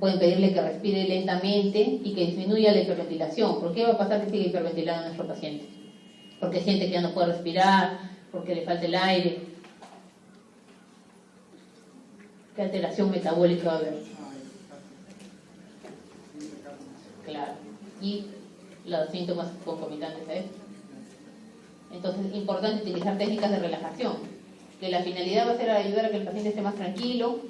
Pueden pedirle que respire lentamente y que disminuya la hiperventilación. ¿Por qué va a pasar que sigue hiperventilando a nuestro paciente? Porque siente que ya no puede respirar, porque le falta el aire. ¿Qué alteración metabólica va a haber? Claro. Y los síntomas concomitantes a esto. Entonces es importante utilizar técnicas de relajación, que la finalidad va a ser ayudar a que el paciente esté más tranquilo,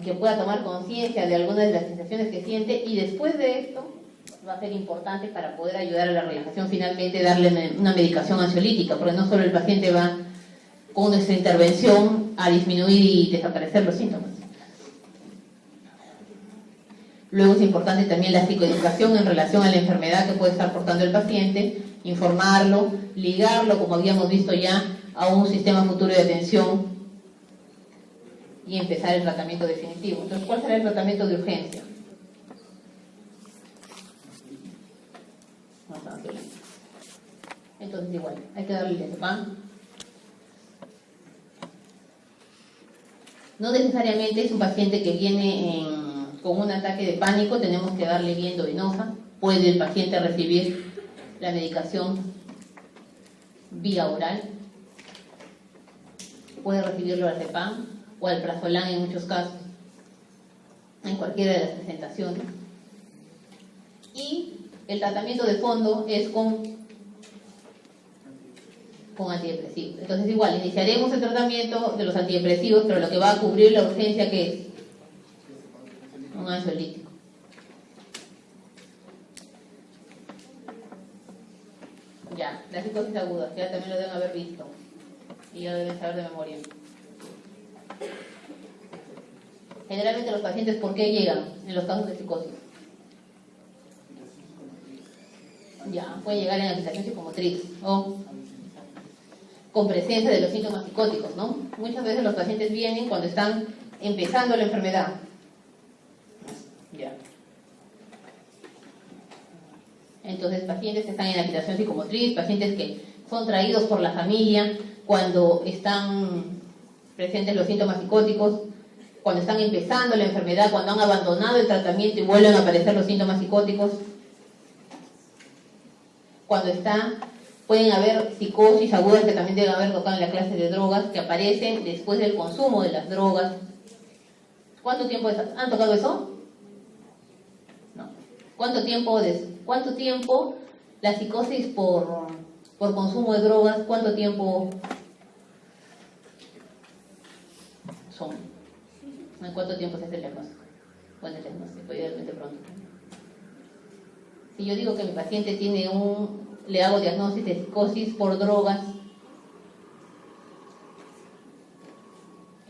que pueda tomar conciencia de algunas de las sensaciones que siente, y después de esto va a ser importante para poder ayudar a la relajación, finalmente darle una medicación ansiolítica, porque no solo el paciente va con nuestra intervención a disminuir y desaparecer los síntomas. Luego es importante también la psicoeducación en relación a la enfermedad que puede estar portando el paciente, informarlo, ligarlo, como habíamos visto ya, a un sistema futuro de atención y empezar el tratamiento definitivo. Entonces, ¿cuál será el tratamiento de urgencia? Entonces, igual, hay que darle diazepam. No necesariamente es un paciente que viene con un ataque de pánico, tenemos que darle vía endovenosa. Puede el paciente recibir la medicación vía oral, puede recibirlo diazepam o alprazolam en muchos casos, en cualquiera de las presentaciones. Y el tratamiento de fondo es con antidepresivos. Entonces igual, iniciaremos el tratamiento de los antidepresivos, pero lo que va a cubrir la urgencia, ¿qué es? Un ansiolítico. Ya, la psicosis aguda, ya también lo deben haber visto y ya lo deben saber de memoria. Generalmente los pacientes, ¿por qué llegan en los casos de psicosis? Ya, puede llegar en agitación psicomotriz o con presencia de los síntomas psicóticos, ¿no? Muchas veces los pacientes vienen cuando están empezando la enfermedad. Ya. Entonces, pacientes que están en agitación psicomotriz, pacientes que son traídos por la familia cuando están presentes los síntomas psicóticos, cuando están empezando la enfermedad, cuando han abandonado el tratamiento y vuelven a aparecer los síntomas psicóticos, cuando pueden haber psicosis agudas que también deben haber tocado en la clase de drogas, que aparecen después del consumo de las drogas. ¿Cuánto tiempo han tocado eso? No. ¿Cuánto tiempo la psicosis por consumo de drogas? ¿Cuánto tiempo son? ¿En cuánto tiempo se hace el diagnóstico? Bueno, el diagnóstico, idealmente pronto. Si yo digo que mi paciente le hago diagnóstico de psicosis por drogas,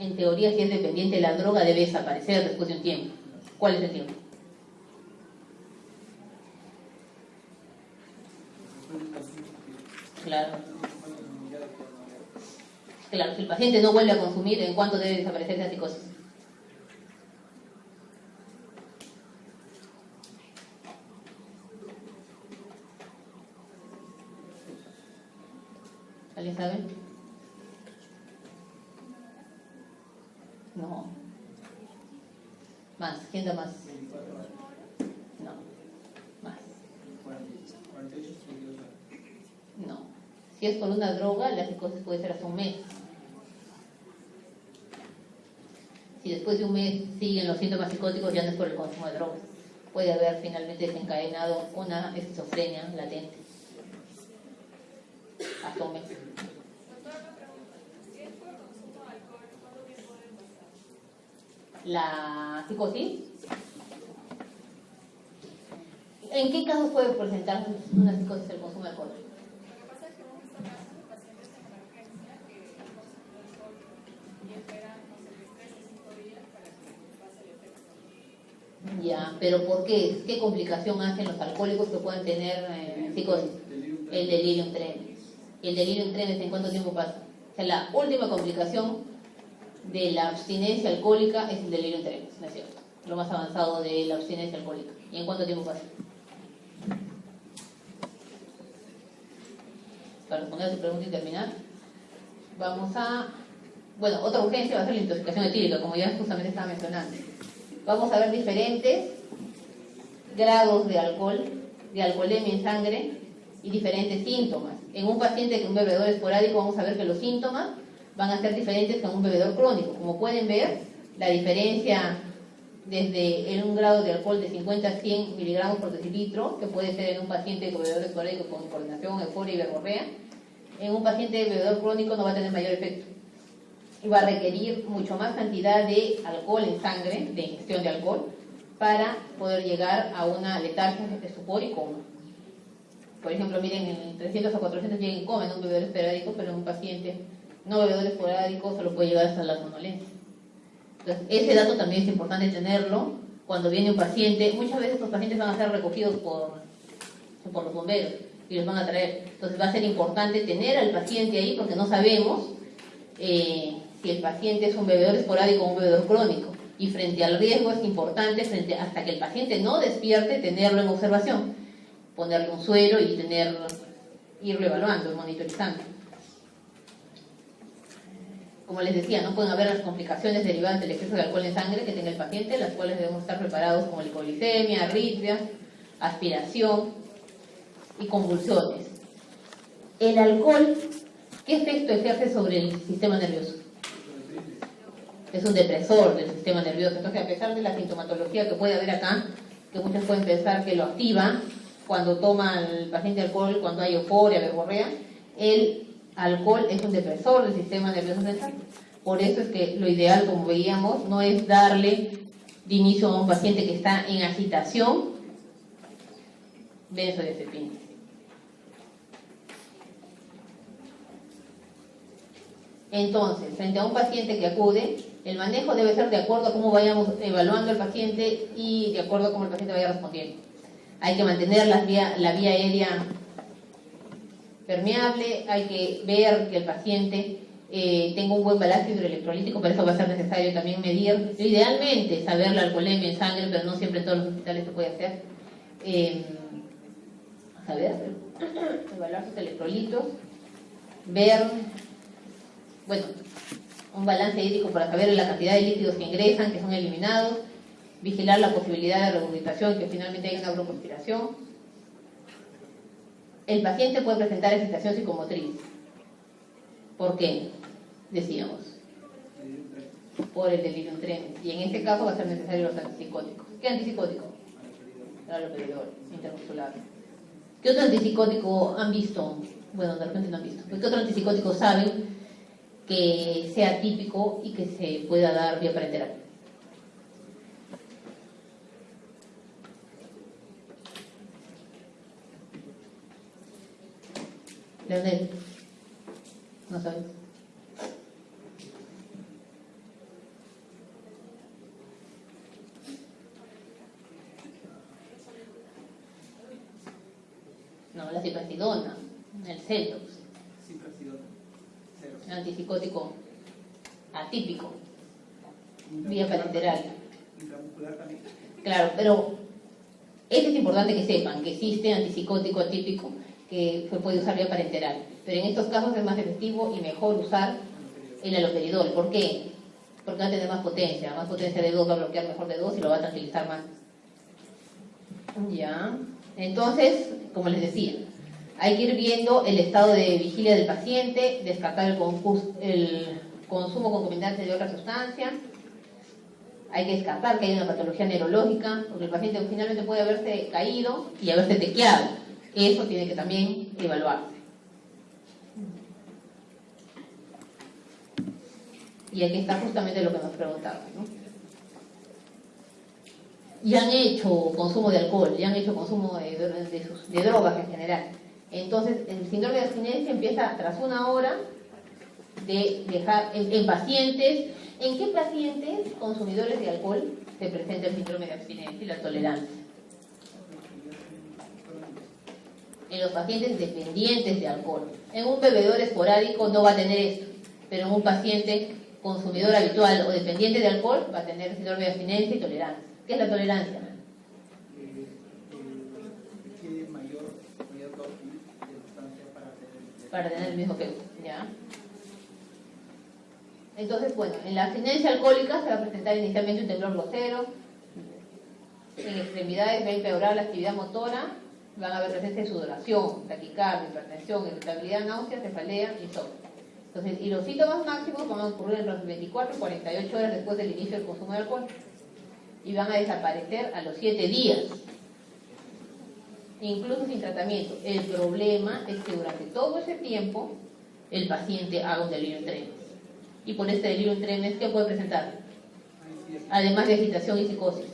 en teoría, si es dependiente de la droga, debe desaparecer después de un tiempo. ¿Cuál es el tiempo? Claro. Claro, si el paciente no vuelve a consumir, ¿en cuánto debe desaparecer esa psicosis? ¿Alguien sabe? No. Más. ¿Quién da más? No. Más. No. Si es por una droga, la psicosis puede ser hasta un mes. Si después de un mes siguen los síntomas psicóticos, ya no es por el consumo de drogas. Puede haber finalmente desencadenado una esquizofrenia latente. Hasta un mes. La psicosis. ¿En qué casos puede presentarse una psicosis del consumo de alcohol? Ya, pero ¿por qué? ¿Qué complicación hacen los alcohólicos que pueden tener psicosis? El delirium tremens. ¿Y el delirium tremens en cuánto tiempo pasa? O sea, la última complicación de la abstinencia alcohólica es el delirium tremens, ¿no es cierto? Lo más avanzado de la abstinencia alcohólica. ¿Y en cuánto tiempo pasa? Para responder a tu pregunta y terminar, vamos a... Bueno, otra urgencia va a ser la intoxicación etílica, como ya justamente estaba mencionando. Vamos a ver diferentes grados de alcohol, de alcoholemia en sangre y diferentes síntomas. En un paciente que es un bebedor esporádico vamos a ver que los síntomas van a ser diferentes que en un bebedor crónico. Como pueden ver, la diferencia desde un grado de alcohol de 50 a 100 miligramos por decilitro, que puede ser en un paciente bebedor esporádico con coordinación, euforia y verborrea, en un paciente bebedor crónico no va a tener mayor efecto. Y va a requerir mucho más cantidad de alcohol en sangre, de ingestión de alcohol, para poder llegar a una letargia, estupor y coma. Por ejemplo, miren, en 300 a 400 llega en coma en un bebedor esporádico, pero en un paciente no bebedor esporádico solo puede llegar hasta la somnolencia. Entonces, ese dato también es importante tenerlo cuando viene un paciente. Muchas veces los pacientes van a ser recogidos por los bomberos y los van a traer. Entonces va a ser importante tener al paciente ahí porque no sabemos si el paciente es un bebedor esporádico o un bebedor crónico. Y frente al riesgo es importante, hasta que el paciente no despierte, tenerlo en observación. Ponerle un suero y irlo evaluando, monitorizando. Como les decía, no pueden haber las complicaciones derivadas del exceso de alcohol en sangre que tenga el paciente, las cuales debemos estar preparados como hipoglicemia, arritmia, aspiración y convulsiones. El alcohol, ¿qué efecto ejerce sobre el sistema nervioso? Es un depresor del sistema nervioso. Entonces, a pesar de la sintomatología que puede haber acá, que muchos pueden pensar que lo activa cuando toma el paciente alcohol, cuando hay euforia, verborrea, el alcohol es un depresor del sistema nervioso central. Por eso es que lo ideal, como veíamos, no es darle de inicio a un paciente que está en agitación benzodiazepina. Entonces, frente a un paciente que acude, el manejo debe ser de acuerdo a cómo vayamos evaluando al paciente y de acuerdo a cómo el paciente vaya respondiendo. Hay que mantener la vía aérea permeable, hay que ver que el paciente tenga un buen balance hidroelectrolítico, para eso va a ser necesario también medir, idealmente saber la alcoholemia en sangre, pero no siempre en todos los hospitales se puede hacer. Evaluar sus electrolitos, ver, bueno, un balance hídrico para saber la cantidad de líquidos que ingresan, que son eliminados, vigilar la posibilidad de regurgitación, que finalmente haya una broncoaspiración. El paciente puede presentar excitación psicomotriz. ¿Por qué? Decíamos, por el delirium tremens. Y en este caso va a ser necesario los antipsicóticos. ¿Qué antipsicótico? Haloperidol, intermuscular. ¿Qué otro antipsicótico han visto? Bueno, de repente no han visto. ¿Qué otro antipsicótico saben que sea típico y que se pueda dar vía parenteral? Leonel, ¿no sabes? No, la ciprasidona, el Celtox, Ciprasidona, cero. antipsicótico atípico, vía parenteral. Intramuscular también. Claro, pero es importante que sepan que existe antipsicótico atípico que se puede usar vía parenteral, pero en estos casos es más efectivo y mejor usar el haloperidol. ¿Por qué? Porque va a tener más potencia de 2, va a bloquear mejor de 2 y lo va a tranquilizar más. Ya, entonces, como les decía, hay que ir viendo el estado de vigilia del paciente, descartar el consumo concomitante de otras sustancias. Hay que descartar que hay una patología neurológica, porque el paciente finalmente puede haberse caído y haberse tequeado. Eso tiene que también evaluarse. Y aquí está justamente lo que nos preguntaban, ¿no? Ya han hecho consumo de alcohol, ya han hecho consumo de drogas en general. Entonces, el síndrome de abstinencia empieza tras una hora de dejar en pacientes. ¿En qué pacientes consumidores de alcohol se presenta el síndrome de abstinencia y la tolerancia? En los pacientes dependientes de alcohol. En un bebedor esporádico no va a tener esto, pero en un paciente consumidor habitual o dependiente de alcohol va a tener síndrome de abstinencia y tolerancia. ¿Qué es la tolerancia? Tiene mayor dosis de sustancia para tener el mismo efecto, ¿ya? Entonces, bueno, en la abstinencia alcohólica se va a presentar inicialmente un temblor grosero, en extremidades va a empeorar la actividad motora, van a haber presencia de sudoración, taquicardia, hipertensión, irritabilidad, náusea, cefalea, insomnio. Entonces, y los síntomas máximos van a ocurrir entre las 24 y 48 horas después del inicio del consumo de alcohol y van a desaparecer a los 7 días, incluso sin tratamiento. El problema es que durante todo ese tiempo el paciente haga un delirio tremens. Y por este delirio tremens, ¿qué puede presentar? Además de agitación y psicosis.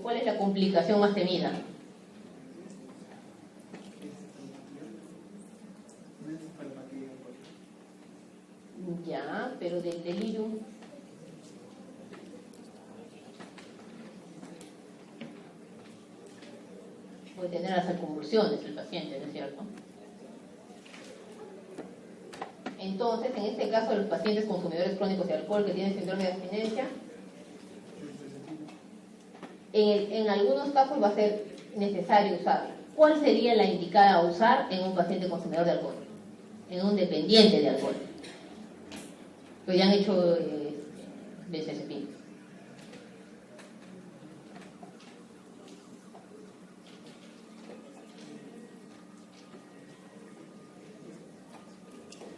¿Cuál es la complicación más temida? Ya, pero del delirio puede tener hasta convulsiones el paciente, ¿no es cierto? Entonces, en este caso, los pacientes consumidores crónicos de alcohol que tienen síndrome de abstinencia, en algunos casos va a ser necesario usarla. ¿Cuál sería la indicada a usar en un paciente consumidor de alcohol? En un dependiente de alcohol. Pues ya han hecho benzodiazepina.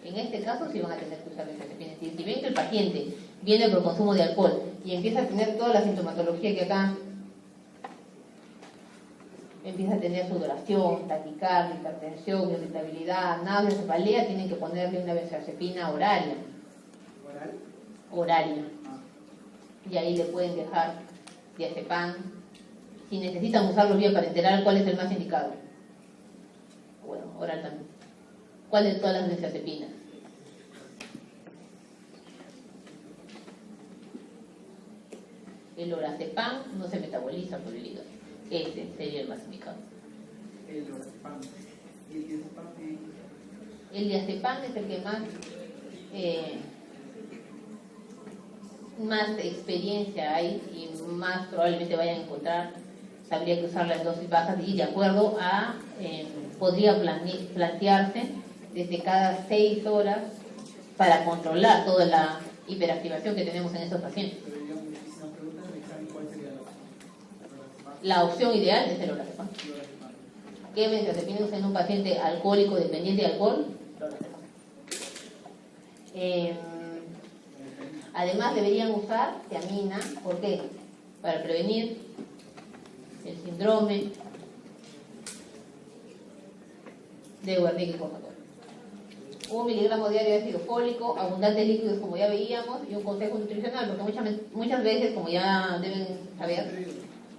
En este caso sí van a tener que usar benzodiazepina. Si ven que el paciente viene por consumo de alcohol y empieza a tener toda la sintomatología que acá, empieza a tener sudoración, taquicardia, hipertensión, irritabilidad, náusea, cefalea, tienen que ponerle una benzodiazepina horaria. Horaria. Y ahí le pueden dejar diazepam. Si necesitan usarlo vía parenteral, ¿cuál es el más indicado? Bueno, oral también. ¿Cuál de todas las benzodiazepinas? El lorazepam no se metaboliza por el hígado. Ese sería el más indicado. El lorazepam. ¿Y el diazepam? El diazepam es el que más experiencia hay y más probablemente vayan a encontrar. Habría que usar las dosis bajas y de acuerdo a, podría plantearse desde cada 6 horas para controlar toda la hiperactivación que tenemos en estos pacientes. Pero digamos, si nos preguntan en el examen, ¿cuál sería la opción? La opción ideal es el lorazepam. ¿Qué benzodiazepina usa en un paciente alcohólico dependiente de alcohol? Lorazepam. Además deberían usar tiamina. ¿Por qué? Para prevenir el síndrome de Wernicke-Korsakoff. 1 miligramo diario de ácido fólico, abundantes líquidos como ya veíamos, y un consejo nutricional, porque muchas veces, como ya deben saber,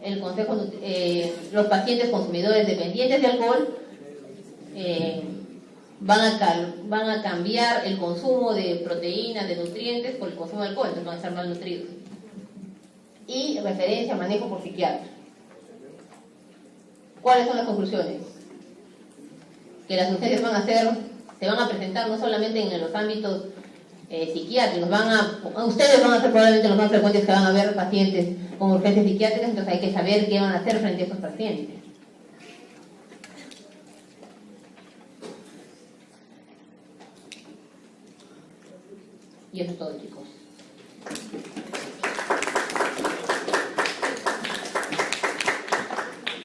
el consejo, los pacientes consumidores dependientes de alcohol van a cambiar el consumo de proteínas, de nutrientes por el consumo de alcohol, entonces van a estar malnutridos. Y referencia a manejo por psiquiatra. ¿Cuáles son las conclusiones? que las urgencias se van a presentar no solamente en los ámbitos psiquiátricos, ustedes van a ser probablemente los más frecuentes que van a ver pacientes con urgencias psiquiátricas, entonces hay que saber qué van a hacer frente a esos pacientes. Y eso es todo, chicos.